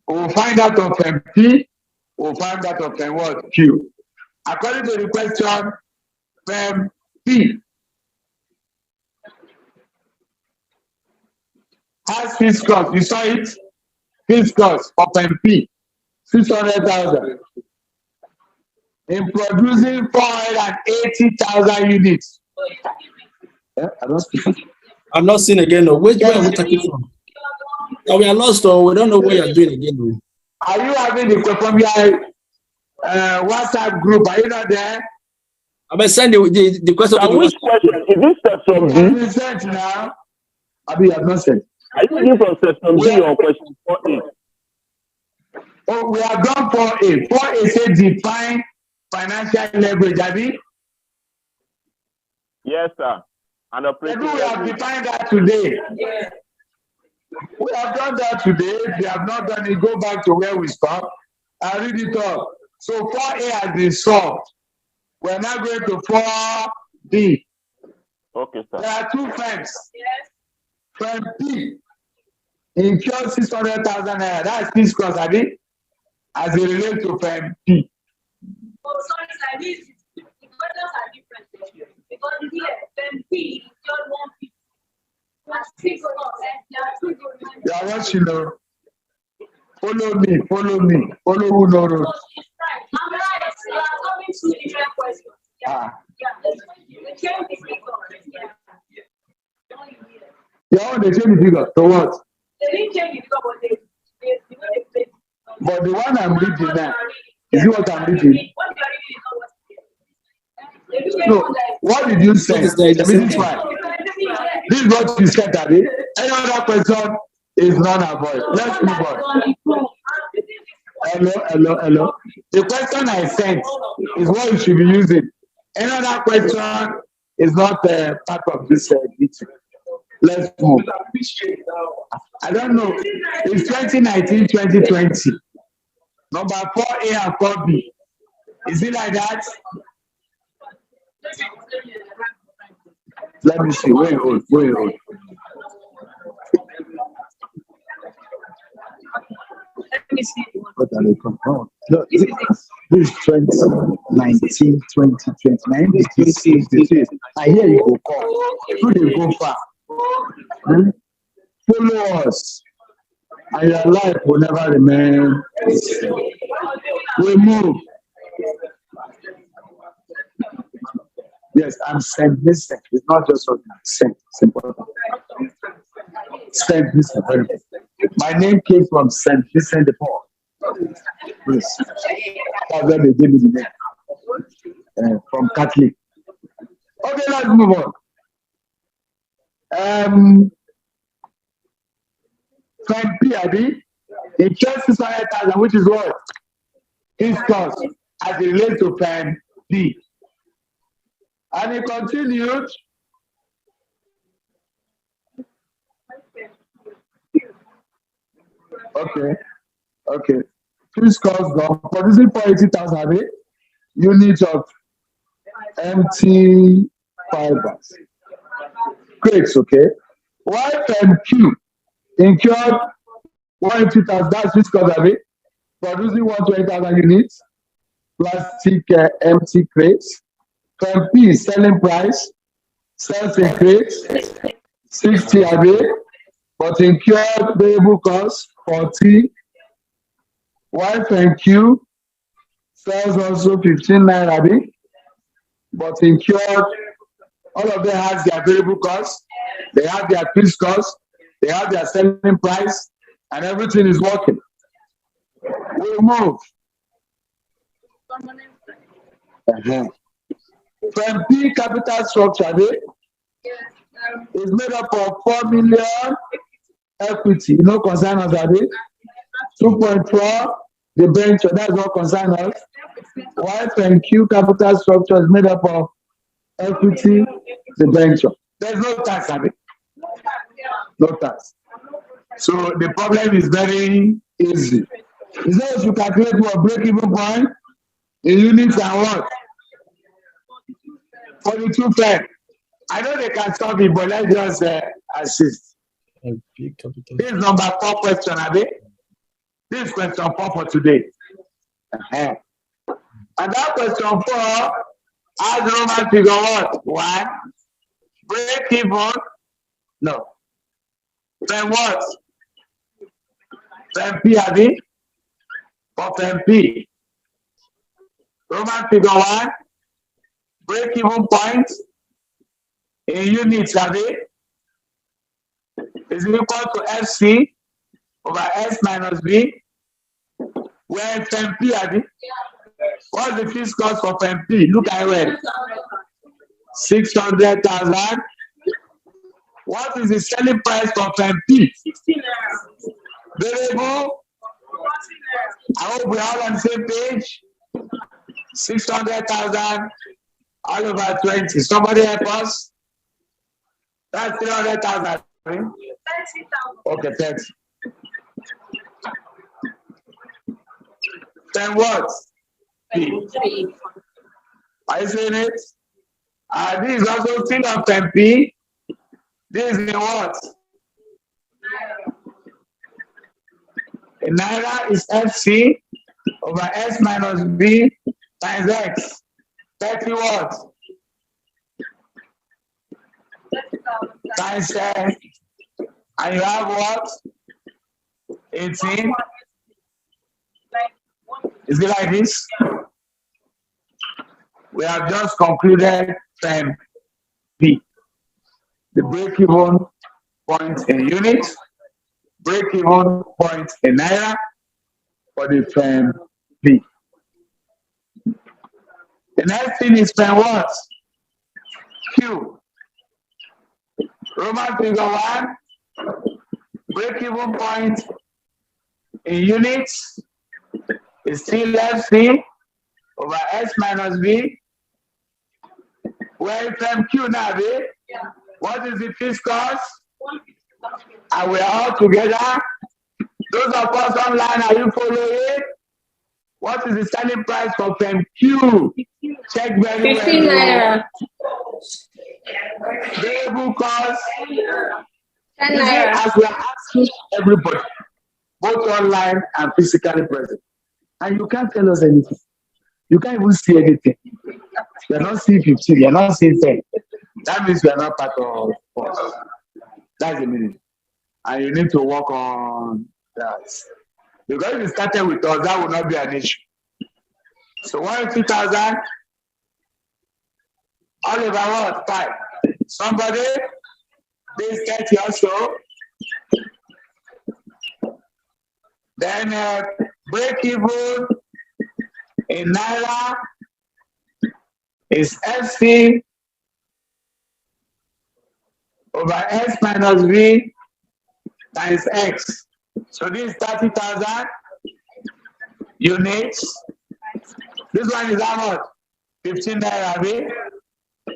We'll find out of firm P. We'll find out of firm what? Q. According to the question, firm P has fixed cost. You saw it? Fixed cost for firm P, 600,000. In producing 480,000 units. Yeah, I don't speak. I'm not seeing again. No. Which way are we talking from? Oh, we are lost, or we don't know what you're doing again. No. Are you having the from your WhatsApp group? Are you not there? I'm going to send the question to the which question? Is this section B? Have you sent now? Abi, you have not sent. Are you looking for section B or question 4A? Oh, we have done 4A. 4A says define financial leverage, Abi. Yes, sir. And operating Maybe we have defined that today. Yeah. We have done that today. If you have not done it, go back to where we stopped and read it up. So 4A has been solved. We're now going to 4B. Okay, sir. There are two firms. Yes. Firm P incurs 600,000 naira. That's fixed cost, I think, as it relates to firm P. Oh, sorry, sir. The questions are different. Because here, firm P incurs 150. You are watching, though. Follow me, follow me. Follow who knows. I'm right. You are coming to different questions. Yeah. Yeah. The change is figure. Yeah. You want to change the figure to what? They didn't change the figure, but the one I'm reading now, is it what I'm reading? No, what did you say? This is fine. This is what you said, Daddy. Any other question is non-avoid. Let's move on. Hello. The question I sent is what you should be using. Any other question is not part of this meeting. Let's move. I don't know. It's 2019, 2020. Number 4A and 4B. Is it like that? Let me see. Wait, hold. Let me see. What are they compound? No, this is 2019, 2029. This is. I hear you go far. You dey go far. Follow us, and your life will never remain the same. We move. Yes, I'm Saint Vincent. It's not just what I'm Saint. It's important. Saint Vincent. My name came from Saint Vincent de Paul. Please. That's where they gave me the name. From Catholic. Okay, let's move on. From PIB, in just 600,000, which is what? His cost as it relates to firm B. And he continued. Okay. His cost gone. Producing 480,000 units of empty fibers. Crates, okay. While firm Q incurred 180,000, that's his cost of it, producing 120,000 units, plastic empty crates. Firm P, selling price, sales increase, 60 a day, but incurred variable cost, 40. While Firm Q, sales also 15 naira a day, but incurred, all of them has their variable cost, they have their fixed cost, they have their selling price, and everything is working. We move. Firm P capital structure is made up of 4 million equity, no concern us at it. 2.4 debenture, that's what concern us. While Firm Q capital structure is made up of equity, debenture. There's no tax at it. No tax. So the problem is very easy. It's not if you calculate what break-even point in units and what? 42 firm. I know they can solve it, but let's just assist. This is number 4 question, Abi. This is question 4 for today. And that question 4 has Roman figure what? 1. Break even. No. Then what? Then P, Abi. For then P. Roman figure 1. Break even point in units, Abi, is equal to FC over S minus B. Where Firm P, Abi. What's the fixed cost for Firm P? Look at it. 600,000. What is the selling price for Firm P? Variable. I hope we're all on the same page. 600,000 all over 20. Somebody help us. That's 300,000. Okay, thanks. Then what? P. Are you saying it? This is also still of Firm P. This is in what? In Naira is FC over S minus B times X. 30 what? Times 10. And you have what? 18. Is it like this? We have just concluded Firm P. The break-even point in units, break-even point in Naira for the Firm P. The next thing is Firm what? Q. Roman figure 1, break-even point in units is still FC over S minus B. Where Firm Q now, B? What is the fixed cost? And we're all together. Those of us online, are you following? What is the selling price for Firm Q? Check very 15 well. naira. Variable cost. 10 naira. As we are asking everybody, both online and physically present. And you can't tell us anything. You can't even see anything. You're not seeing 15, you're not seeing 10. That means you're not part of us. That's the meaning. And you need to work on that. Because if you started with us, that would not be an issue. So 150,000, all over what? 5. Somebody, please get also. Then break even in Naira is FC over S minus V times X. So this is 30,000 units. This one is how much? 15 naira V.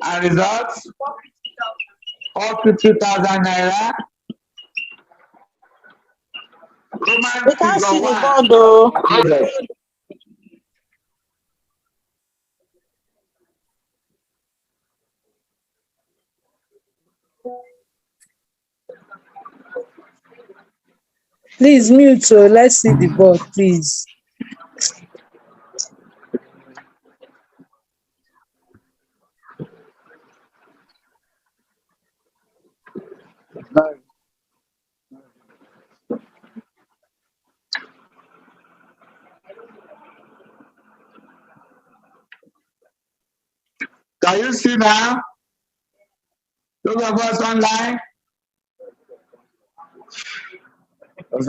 And results 450,000 naira. We can't see the board though. Please mute, so let's see the board, please. Can you see now? Those of us online? Those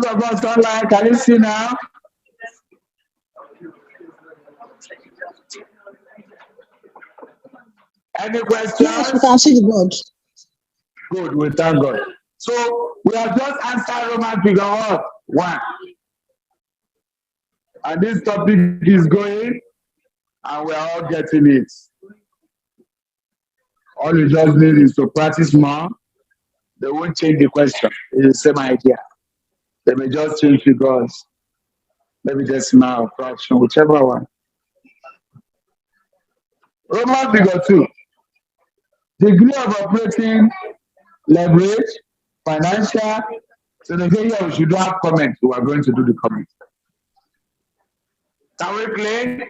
of us online, can you see now? Any questions? Yes, we can see the board. Good, we thank God. So we have just answered Roman figure what? 1. And this topic is going, and we are all getting it. All you just need is to practice more. They won't change the question. It's the same idea. They may just change figures. Maybe decimal, fraction, whichever one. Roman figure 2. Degree of operating leverage, financial. So they say here we should do have comments. We are going to do the comments. Can we play?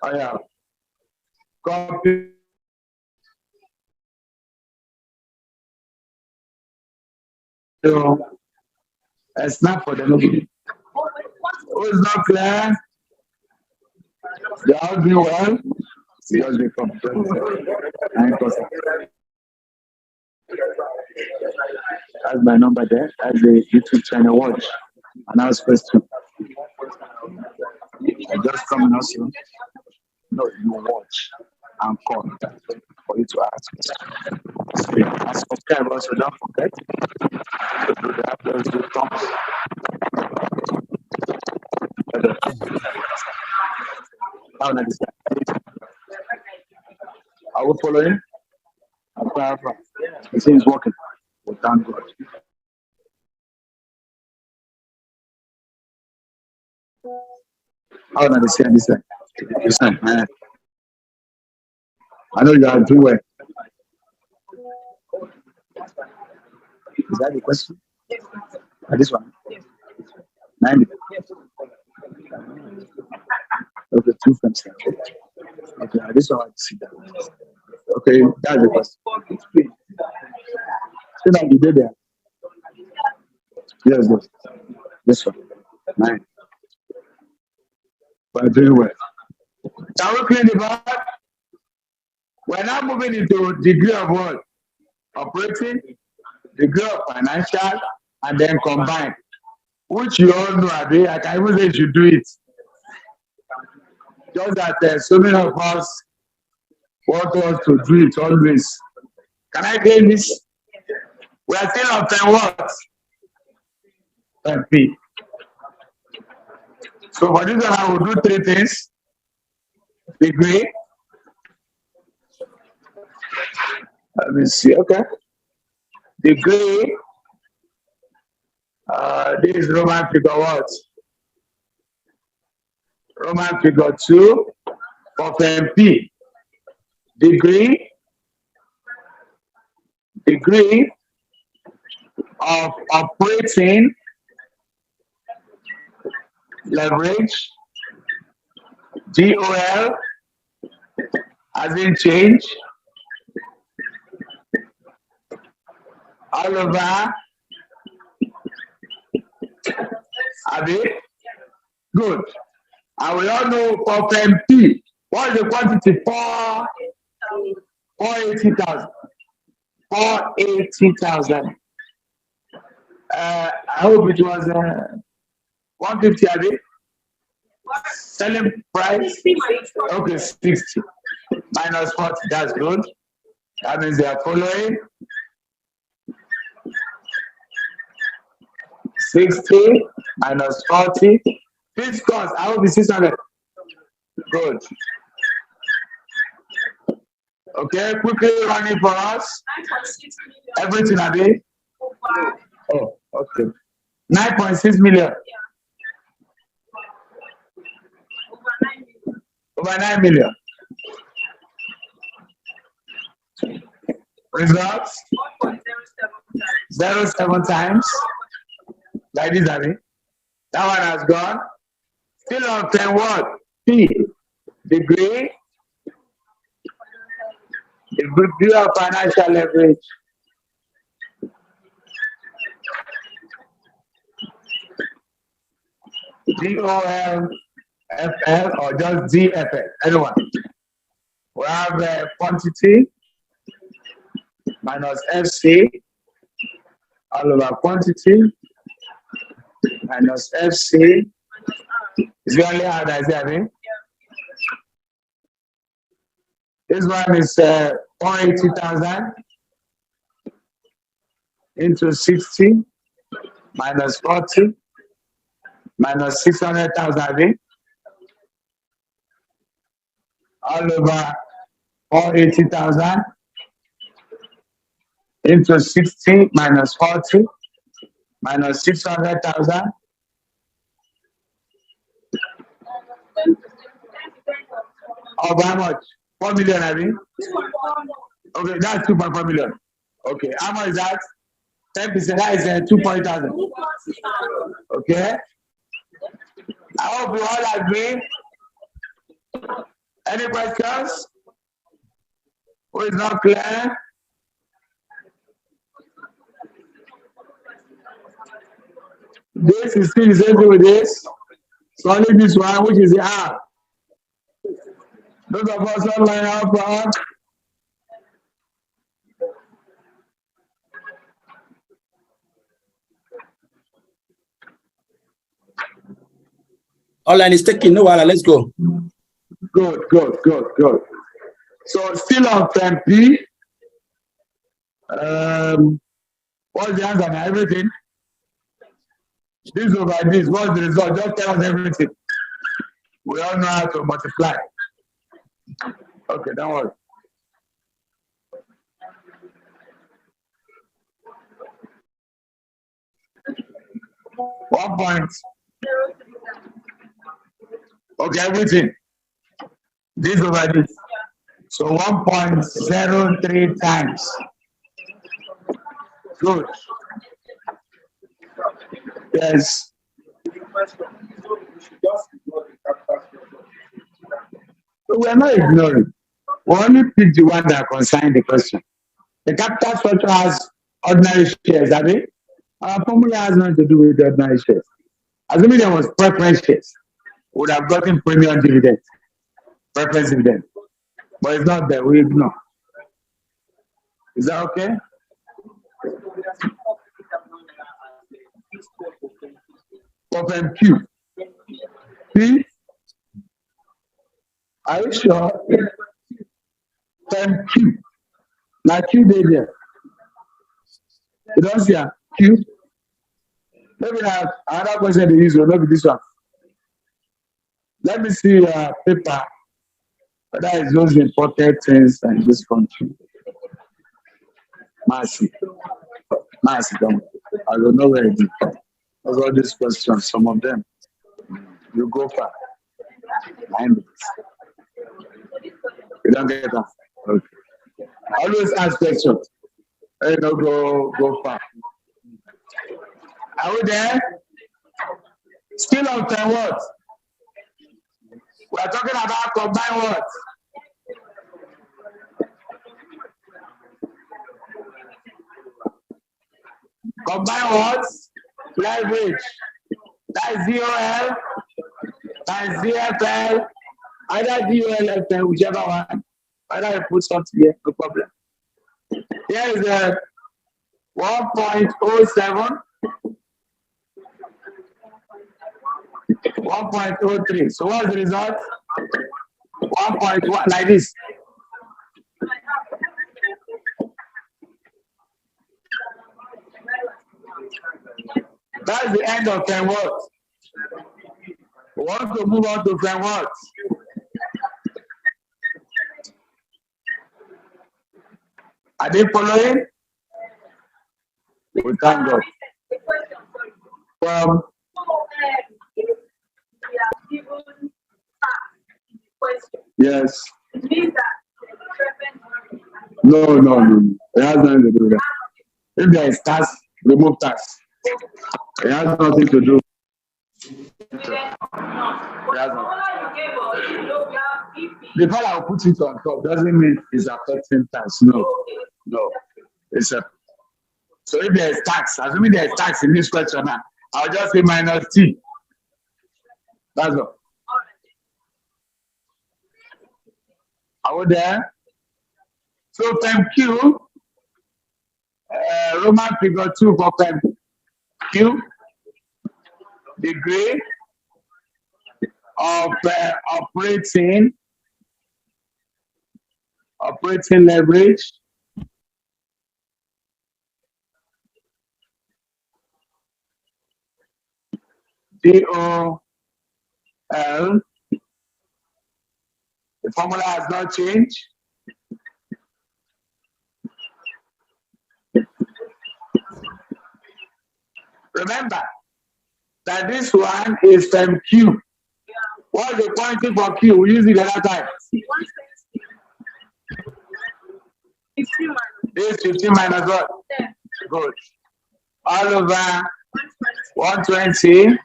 Oh yeah. Copy. So, it's not for the movie. Who is not clear? They all do well. Just become 9%. That's my number there. That's the YouTube channel. Watch. And ask question. I just come and ask you. No, you watch and call for you to ask. So, and subscribe also. Don't forget. Just do thumbs. Are we following? It seems working. We thank God. I don't understand this. Listen, man. I know you are doing well. Is that the question? This one? 90. Okay, 2 from 7. Okay, this one I see that. Okay, that's the question. So now you did there. Yes, yes. This one. 9. We're doing well. Now we clean the board. We're now moving into degree of what? Operating, degree of financial, and then combined. Which you all know, Abi. I can even say you should do it. Just that so many of us want us to do it always. Can I claim this? We are still on 10 what? 10 P. So for this one, I will do 3 things. Degree. Let me see. Okay. Degree. This is Roman figure what? Roman figure 2 of MP. Degree of operating leverage, GOL, as in change, all over, Abi, good. And we all know of MP. What is the quantity? 480,000. 480,000. I hope it was 150, Abi. Selling price? Okay, 60. Minus 40, that's good. That means they are following. 60 minus 40. Fixed cost, I hope it's 600. Good. Okay, quickly run it for us. Everything, Abi. Oh, okay. 9.6 million. Over 9 million. Results? 0.07 times. Like this, Abi. That one has gone. Still on 10 what? P. Degree review of financial leverage. DOLFL or just DFL, anyone. We have quantity minus FC all over quantity minus FC. Is it only how does it mean? This one is 480,000 into 60 minus 40 minus 600,000 all over 480,000 into 60 minus 40 minus 600,000. Of how much? 4 million, I mean? Okay, that's 2.4 million. Okay, how much is that? 10%, that is 2,000. Okay. I hope you all agree. Any questions? Who is not clear? This is still the same thing with this. So only this one, which is the R. Those of us online are Online is taking no while. Let's go. Good. So still on term P. What's the answer now? Everything. This over this. What's the result? Just tell us everything. We all know how to multiply. Okay, don't worry. One point. Okay, everything. This over this. So 1.03 times. Good. Yes. We are not ignoring. We only pick the one that concerns the question. The capital structure has ordinary shares, have it? Our formula has nothing to do with the ordinary shares. Assuming there was preference shares, would have gotten premium dividend, preference dividend. But it's not there, we ignore. Is that okay? Open Q. P. Are you sure? Then Q. Now Q did there. You don't see a Q. Maybe now another question to use will not be this one. Let me see paper. Whether it's those important things in this country. Mercy, don't. I don't know where it is. Of all these questions, some of them, you go far. 9 minutes. You don't get that. Okay. Always ask questions. Hey, no, go far. Are we there? Still on time what? We are talking about combined what? Combine what? Leverage. That is DOL. That is DFL. Either DOL, FL, whichever one. Either you put something here, no problem. Here is a 1.07. 1.03. So what's the result? 1.1 like this. That's the end of term what? We want to move on to term what? Are they following? We thank God. Yes. No. It has nothing to do with that. If there is tax, remove tax. It has nothing to do. It has nothing. The fact I will put it on top doesn't mean it's affecting tax. No. It's a so if there's tax, assuming there's tax in this question now, I'll just say minus T. That's all. Are we there? So term Q, Roman figure 2 for term Q, degree of operating leverage DOL. The formula has not changed. Remember that this one is term Q. What's the quantity for Q? We use it the other time. This 15 minus what? Good. All over 120.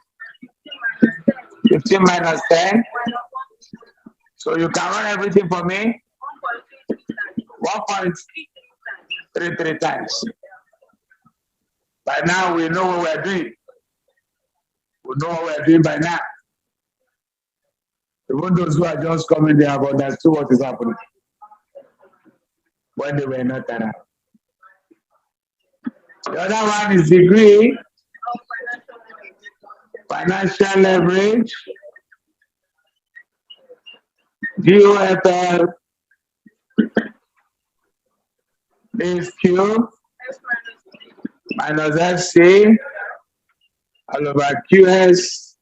15 minus 10. So you can run everything for me. 1.33 times. By now we know what we're doing. We know what we're doing by now. Even those who are just coming there have understood what is happening when they were not around. The other one is degree, financial leverage, DOFL is Q minus FC all over QS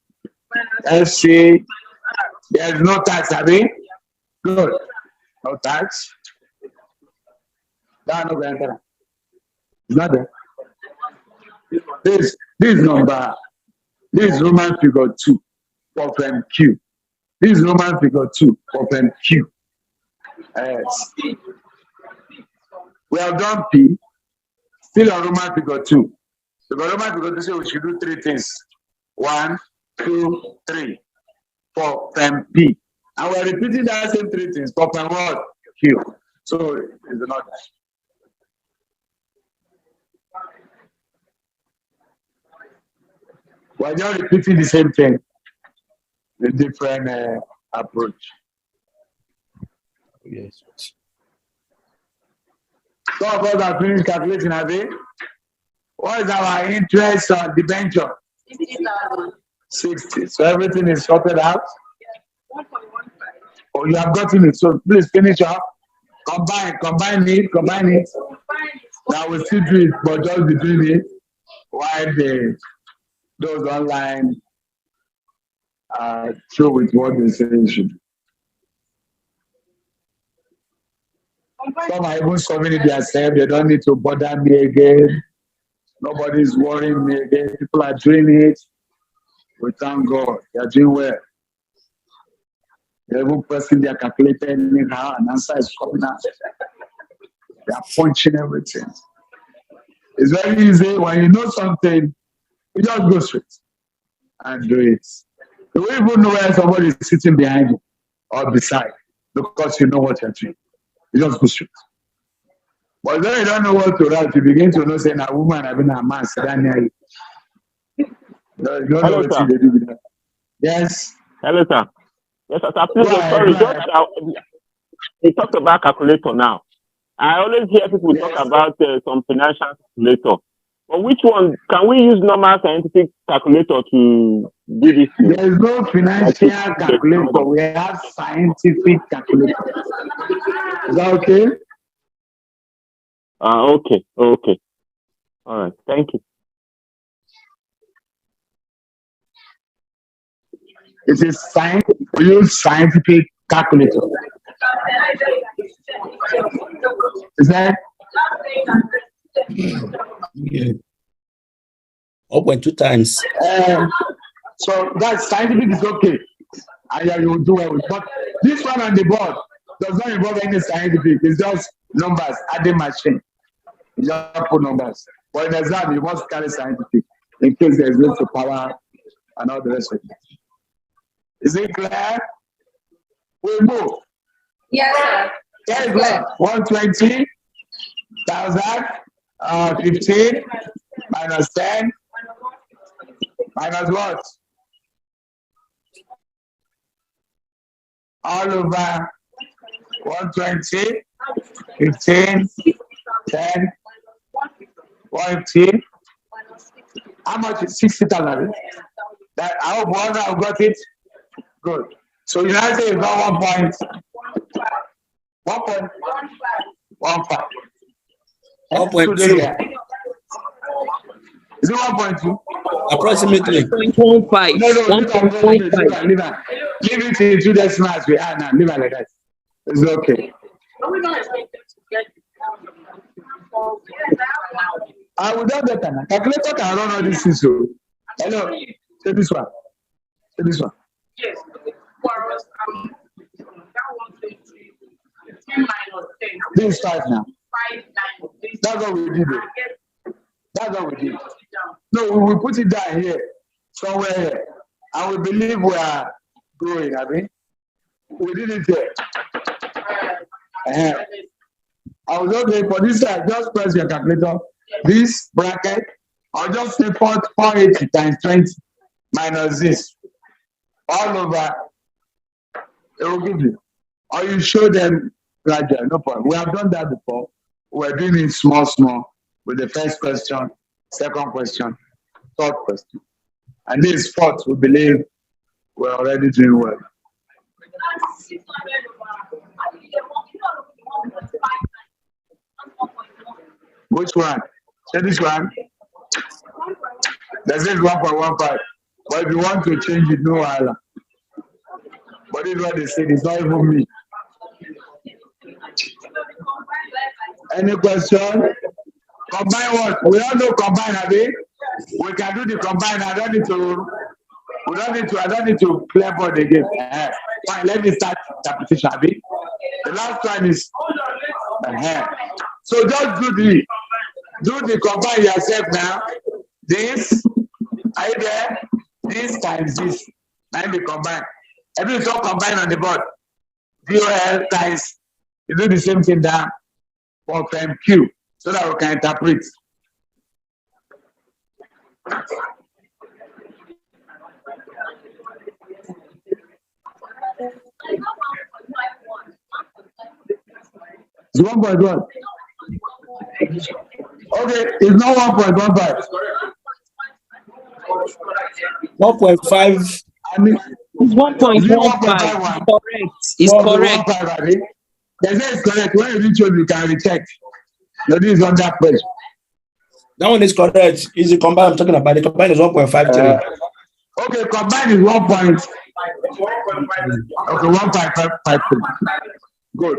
FC. There's no tax, Abby. Good. No tax. No, no, it's not there. This number, this Roman figure 2 for term Q. This Roman figure 2 for term Q. Yes. We have done P, still a Roman figure 2. The Roman figure 2 says we should do 3 things. 1, 2, 3 for term P. And we're repeating that same 3 things for term what? Q. So it's not that. We're just repeating the same thing with different approach. Yes. So of us have finished calculating, have we? What is our interest on debenture? 60. So everything is sorted out. Oh, you have gotten it. So please finish up. Combine it. Now we still do it, but just be doing it while those online show with what they say you should. Some are even solving it themselves. They don't need to bother me again. Nobody's worrying me again. People are doing it. We thank God. They are doing well. They're even pressing their calculator anyhow, and answer is coming out. They are punching everything. It's very easy. When you know something, you just go straight and do it. You won't even know where somebody is sitting behind you or beside because you know what you're doing. You just go straight. But then you don't know what to write, you begin to know saying a woman having a man sitting near you. You don't know Hello, what sir. they do with that. Yes. Hello, sir. Yes, sir. Please, sorry. We talked about calculator now. I always hear people talk about some financial calculator. But which one? Can we use normal scientific calculator to do this? There is no financial calculator. We have scientific calculator. Is that okay? Okay. All right. Thank you. It is science. We use scientific calculator. Is that? Yeah. 0.2 times. So that scientific is okay. And you will do well with. But this one on the board does not involve any scientific. It's just numbers, adding machine. You just put numbers. But in exam, you must carry scientific in case there is no power and all the rest of it. Is it clear? We move. Yes, sir. Yes, left. 120,000, 15 minus 10 minus what? All over 120, 15, 10, 115. How much is 60,000? That I hope one I've got it. Good. So you now say it's not 1.15. One point two. Is it 1.2? Approximately. 1.15. No, leave 1.15. it in 2 decimals. We are now. Leave it like that. It's okay. I will not better now. Calculator can run all these things. So, hello. Say this one. Say this one. Yes. For us, that 120, 10 minus 10. This is 5 now. 5 minus 10. That's what we did. That's what we did. No, we will put it down here, somewhere here. And we believe we are growing, I mean. We did it here. I was okay for this side, just press your calculator. This bracket, or just say 480 times 20 minus this. All over, it will give you. Or you show them gradually, no problem. We have done that before. We're doing it small, with the first question, second question, third question. And this fourth, we believe we're already doing well. Which one? Say this one. That says 1.15. But if you want to change it, no Allah. But this is what they said, it's not even me. Any question? Combine what? We all know combine, Abi. We can do the combine. I don't need to clear board again. Fine, let me start interpretation, Abi. The last one is so just do the combine yourself now. This, are you there? This times this. Now we combine. Everything all combine on the board. DOL times, you do the same thing down for FMQ so that we can interpret. It's 1.1. Okay, it's not 1.15. 1.5. I mean, It's 1.15. Correct. It's correct. They say it's correct. When you reach home, you can recheck. No, this is on that page. That one is correct. Is the combine I'm talking about? The combine is 1.53. Okay, combine is 1 point. Okay, 1.53. Good.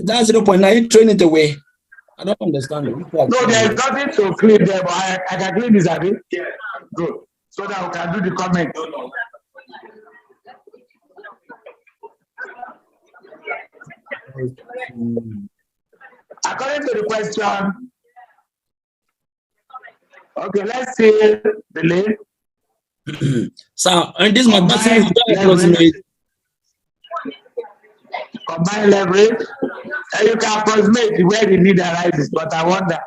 That's 0.9. You train it away. I don't understand it. No, there's nothing to clean there, but I can clean this, Abi. Yeah. Good. So that we can do the comment. According to the question, okay, let's see the link. So, and this mathematics is approximate. Combine leverage. And you can approximate where the need arises, but I wonder.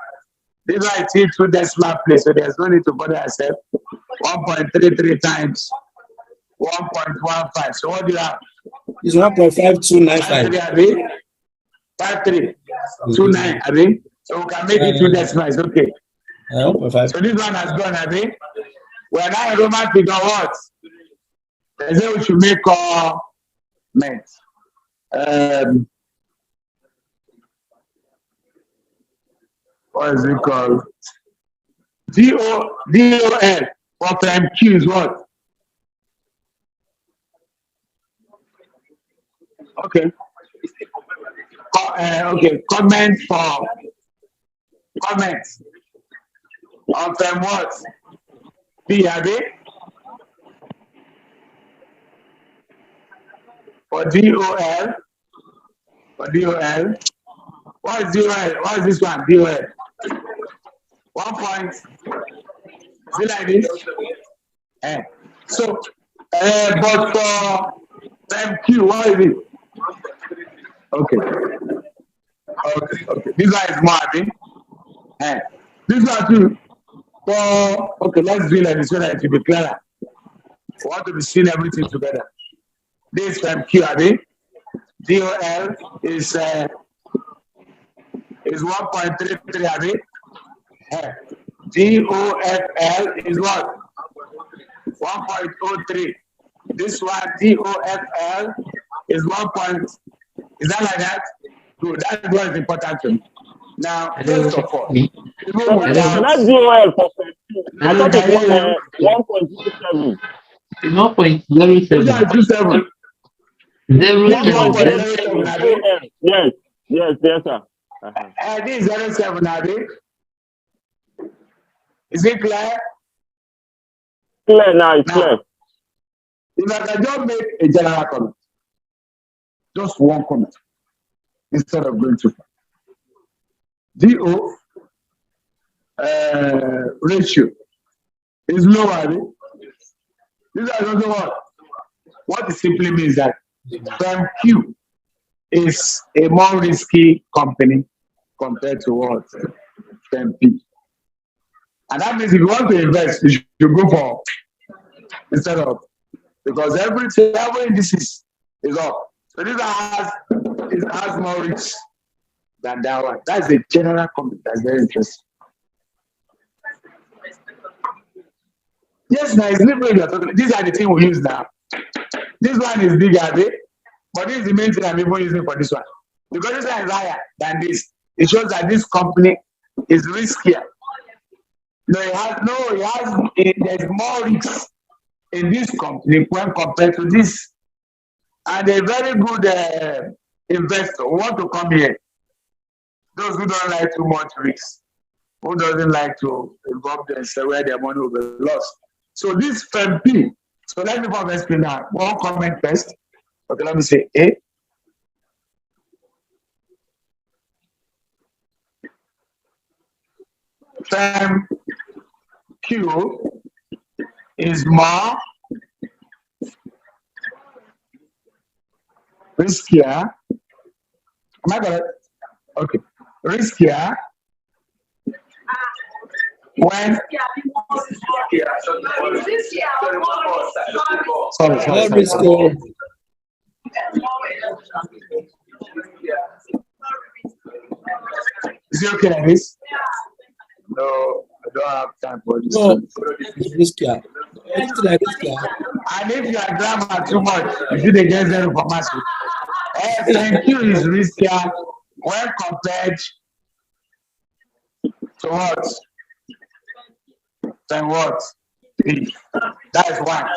This is why I see 2 decimal place, so there's no need to bother yourself. 1.33 times 1.15. So what do you have? It's 1.5295. 5329, I mean. So we can make it 2 decimals, okay. 1.5. So this one has gone, I mean. We're now in Roman figure what? They say we should make comment. What is it called? DOL for FMQ is what? Okay. Okay, comment for comments on FEM what? B, are they? For DOL. For DOL. What is DOL? What is this one? DOL. 1 point. Is it like this? So, but for FMQ, what is it? Okay. Okay. This one is more, Abi. This one too. Okay, let's do like this so that it will be clearer. We want to be seeing everything together. This from Q, Abi. DOL is 1.33, Abi. DOFL is what? 1.03. This one, DOFL, is 1. Is that like that? Good. That's what is important to me. Now, first of all, even without. That's DOL for I thought it was 1.27. 1.07. 1.07. Yes, sir. This is 07, Abi. Is it clear? Clear now, it's clear. If I can just make a general comment, just one comment, instead of going too far. DO ratio is lower. This is also what? What it simply means that firm Q is a more risky company compared to what? Firm P. And that means if you want to invest, you should go for instead of, because every indices is up. So this has more risk than that one. That's a general comment. That's very interesting. Yes, now it's literally these are the things we use now. This one is bigger, but this is the main thing I'm even using for this one. Because this one is higher than this. It shows that this company is riskier. There's more risk in this company when compared to this. And a very good investor want to come here. Those who don't like too much risk, who doesn't like to involve themselves where their money will be lost. So this firm P. So let me first explain that. One comment first. Okay, let me say A. Firm Q is more riskier. Am I correct? Okay. Riskier when sorry. Is it okay like this? No, I don't have time for this. No, it's riskier. It's like riskier. And if you are grammar too much, you should get zero for math. Thank you is riskier when compared to what? Then what? That is one.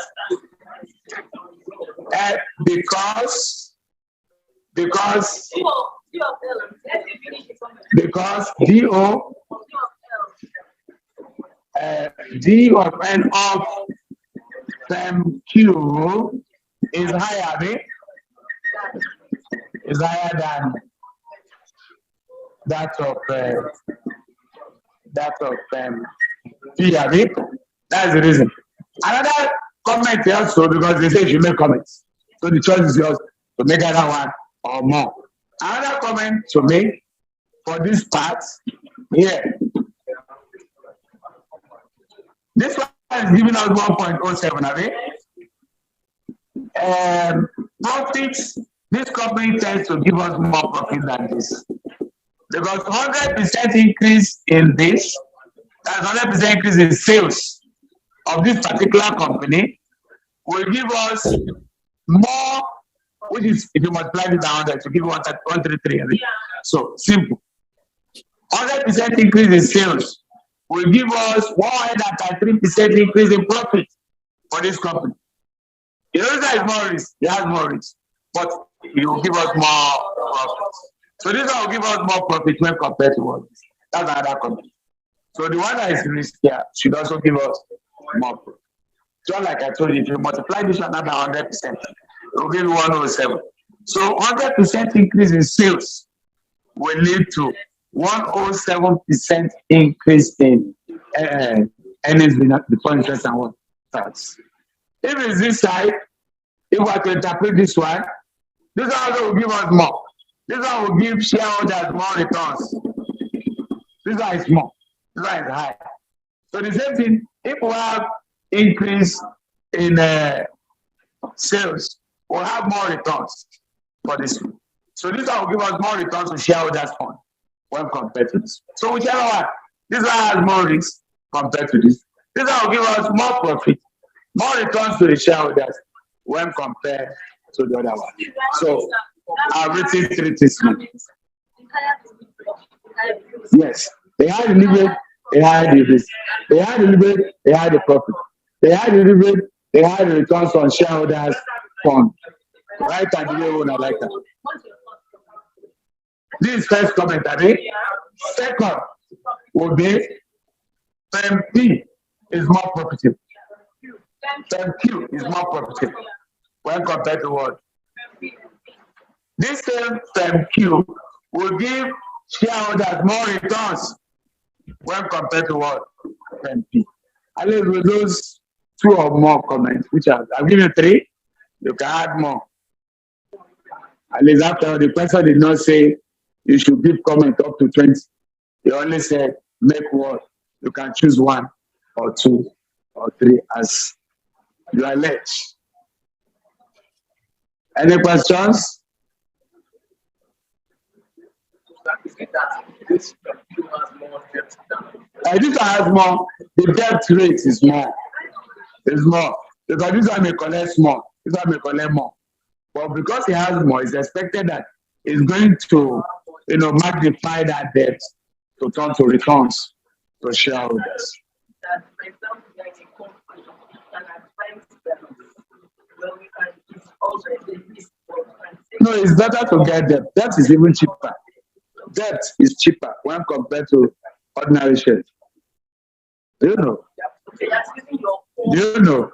Because DO D of N of term Q is higher, is higher than that of P. That's the reason. Another comment also, because they say you make comments. So the choice is yours to make another one or more. Another comment to make for this part here. This one is giving us 1.07, profits, this company tends to give us more profit than this. Because 100% increase in this, that's 100% increase in sales of this particular company will give us more, which is, if you multiply it down, that will give you 133. So simple. 100% increase in sales will give us 103% increase in profit for this company. You know that is more risk, it has more risk, but it will give us more profit. So this one will give us more profit when compared to what? That's another company. So the one that is riskier should also give us more profit. Just like I told you, if you multiply this one another 100%, it will give you 107. So 100% increase in sales will lead to 107% increase in earnings before interest and what tax. If it's this side, if we are to interpret this one also will give us more. This one will give shareholders more returns. This one is small. This one is high. So the same thing, if we have increase in sales, we'll have more returns for this. So this one will give us more returns to shareholders fund when compared to this. So whichever one, this one has more risk compared to this. This one will give us more profit, more returns to the shareholders when compared to the other one. So I've written 3 things. Yes, they had delivered, they had the risk. They had delivered, they had the profit. They had delivered, they had the returns on shareholders fund. Right and delivered, I like that. This is first comment, I think. Second would be term P is more profitable. Term Q is more profitable when compared to what? This same term Q will give shareholders more returns when compared to what? Term P. I leave with those 2 or more comments, which I've given you 3. You can add more. At least after the person did not say you should give comment up to 20. He only said make what? You can choose 1 or 2 or 3 as you are led. Any questions? This has more. The debt rate is more. It's more. Because this one may collect more. This one may collect more. But because he has more, it's expected that it's going to, magnify that debt to turn to returns to shareholders. No, it's better to get debt. Debt is even cheaper. Debt is cheaper when compared to ordinary shares. Do you know? Do you know?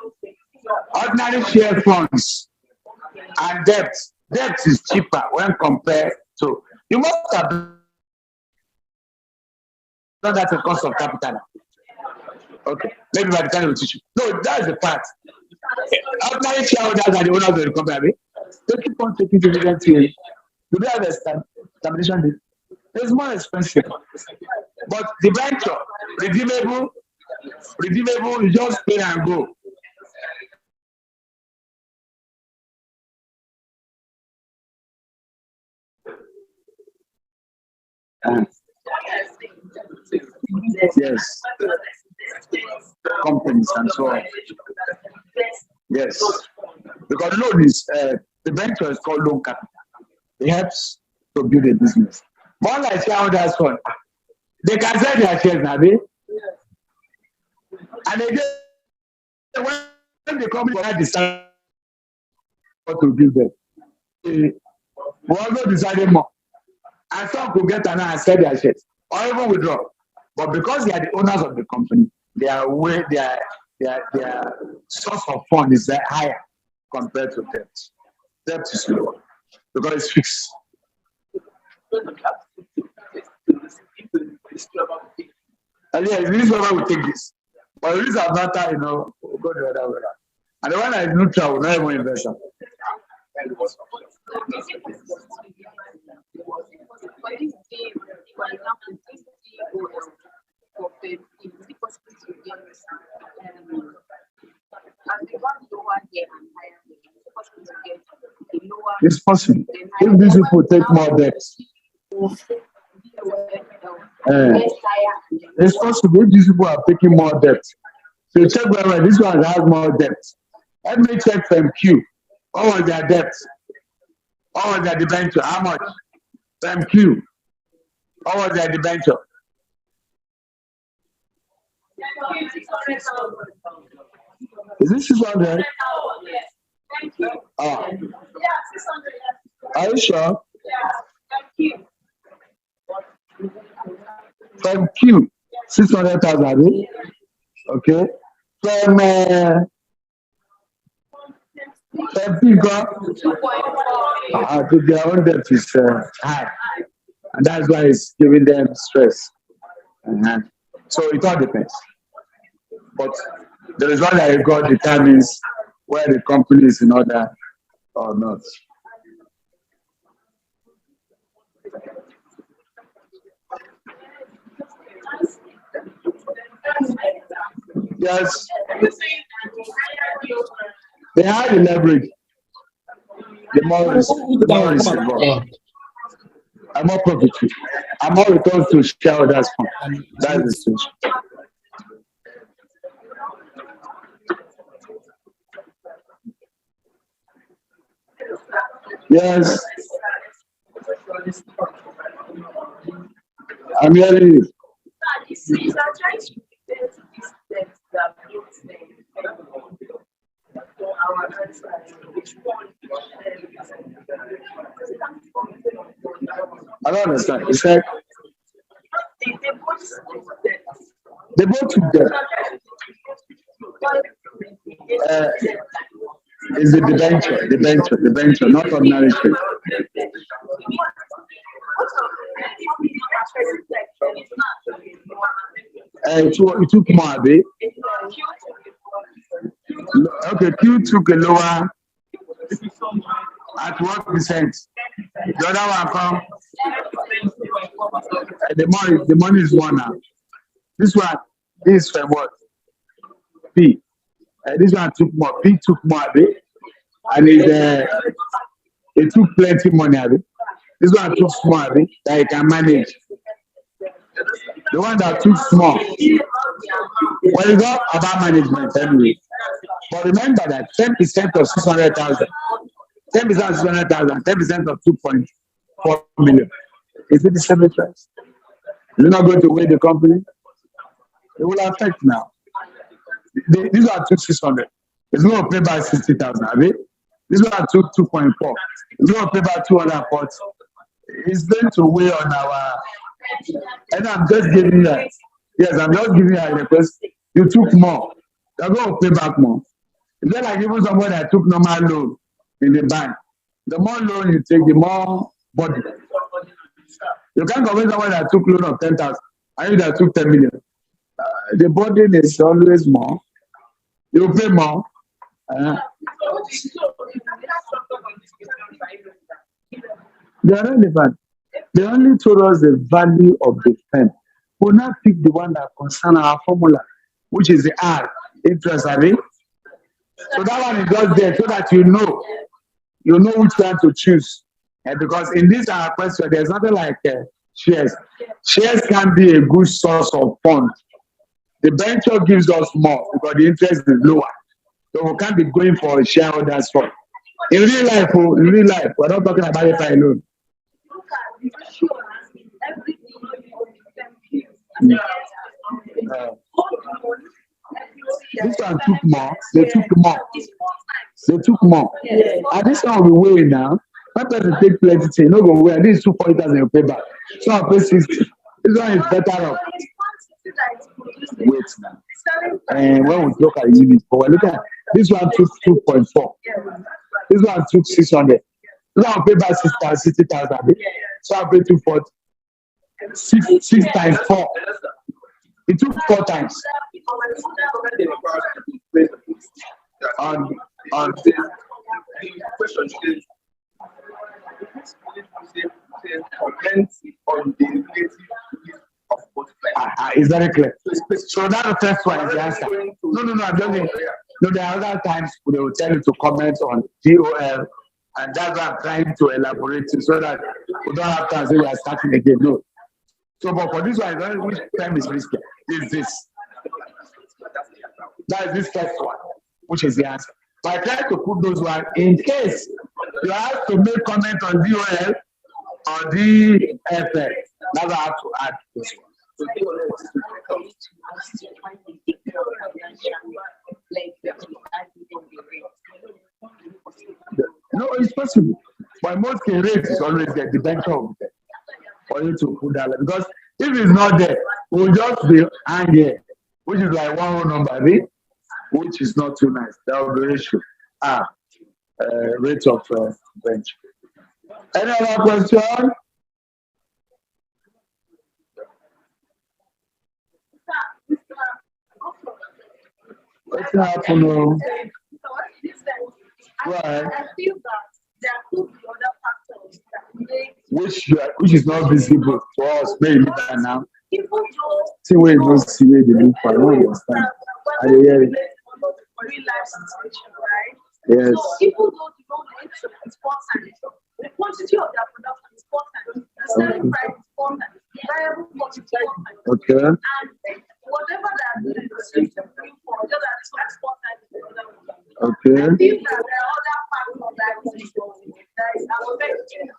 Ordinary share funds and debt. Debt is cheaper when compared to. You must have done that at cost of capital. Okay, maybe by the time we teach you. No, that's the part. Ordinary shareholders are the owners of the company. They keep on taking dividends here. Do they understand? Termination it's more expensive. But the venture, redeemable, you just pay and go. Yes. Companies and so on. Yes. Because loan is, the venture is called loan capital. It helps to build a business. More like shareholders fund. They can sell their shares now, and they just, when the company decide what to give them, we also decided more. And some could get an and sell their shares or even withdraw. But because they are the owners of the company, their source of fund is higher compared to debt. Debt is lower because it's fixed. And yeah, this is why we take this. But this is better, we'll go the other way around. And the one that is neutral will not even invest. It's possible. If these people take more debt, it's possible if these people are taking more debt. So you check whether this one has more debt. Let me check from Q. What was their debt? What was their debenture? How much? From Q. What was their debenture? Is it 600? Oh. Are you sure? From Q, 600,000. Okay. From Pico, their own debt is high, and that's why it's giving them stress. So it all depends. But the result that you got determines where the company is in order or not. Yes. They have the leverage. The more is involved. I'm more profitable. I'm more returns to shareholders. That is the situation. Yes. I'm hearing you. I don't understand. It's like they both took them. Is the debenture, not ordinary trade. It took more, Abi. Okay, Q took a lower at what percent? The other one come. The money is one now. This one is from what? P. This one took more. P took more, Abi. And it took plenty money, Abi. This one took small, Abi, that you can manage. The one that took small. Well, it's not about management anyway. But remember that 10% of 600,000, 10% of 600,000, 10% of 2.4 million. Is it the same price? You're not going to weigh the company? It will affect now. These are took 600. It's going to pay back 60,000, Abi. This one took 2.4. It's going to pay back 240. It's going to weigh on our. And I'm just giving you that. Yes, I'm just giving you a request. You took more. You're going to pay back more. It's not like even someone that took normal loan in the bank. The more loan you take, the more body. You can't convince someone that took loan of 10,000 and you that took 10 million. The burden is always more. You pay more. They are relevant. They only told us the value of the pen. We'll not pick the one that concerns our formula, which is the R, interest, Abi. So that one is just there so that you know which one to choose. And because in this our question, there's nothing like shares. Shares can be a good source of fund. The venture gives us more because the interest is lower. So we can't be going for a shareholders fund. In real life, we're not talking about it alone. This one took more. They took more. And this one will be weighing now. That person take plenty thing. No go weigh. This is 240,000 you pay back. So I'll pay 60. This one is better off. Wait now. And when we look at units, but look at this one took 2.4. This one took 600. This one pay back 60,000. So I'll pay 240. 6 times 4. It took 4 times. On the question is on the relative of is very clear. So that's the first one is the answer. No, I'm just saying. No, there are other times they will tell you to comment on DOL, and that's why I'm trying to elaborate it so that we don't have to say we are starting again. No. So, but for this one, which time is risky? Is this? That is this first one, which is the answer. So I try to put those one in case you have to make comment on DOL or DFL. That's I have to add this one. No, it's possible. But most rate is always there, the bank of there for you to put that. Because if it's not there, we'll just be angry, which is like one whole number, right? Which is not too nice. That will be ratio. Rate of bench. Any other question? What's happening? Right. Which is not visible to us, maybe now. See where you don't see where they look for. I don't understand. I dey hear it. Real life situation, right? Yes. So even though the road is important, the quantity of their production is important, the selling price is important, the variable cost is important. Okay. And whatever they are doing, the same thing for just that it's not important. Okay. I feel that there are other factors that is affecting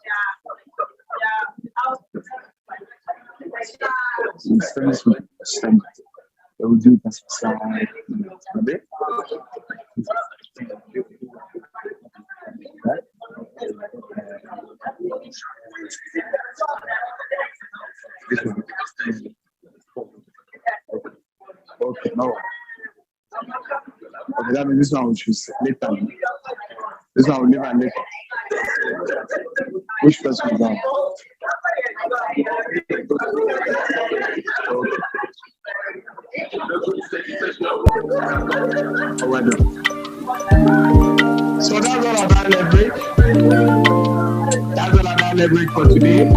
They will do it as a side. Okay, no. Okay, that means this one we choose later. This one will leave and later. Which person is that? Oh, well done. So that's all about leverage. That's all about leverage for today.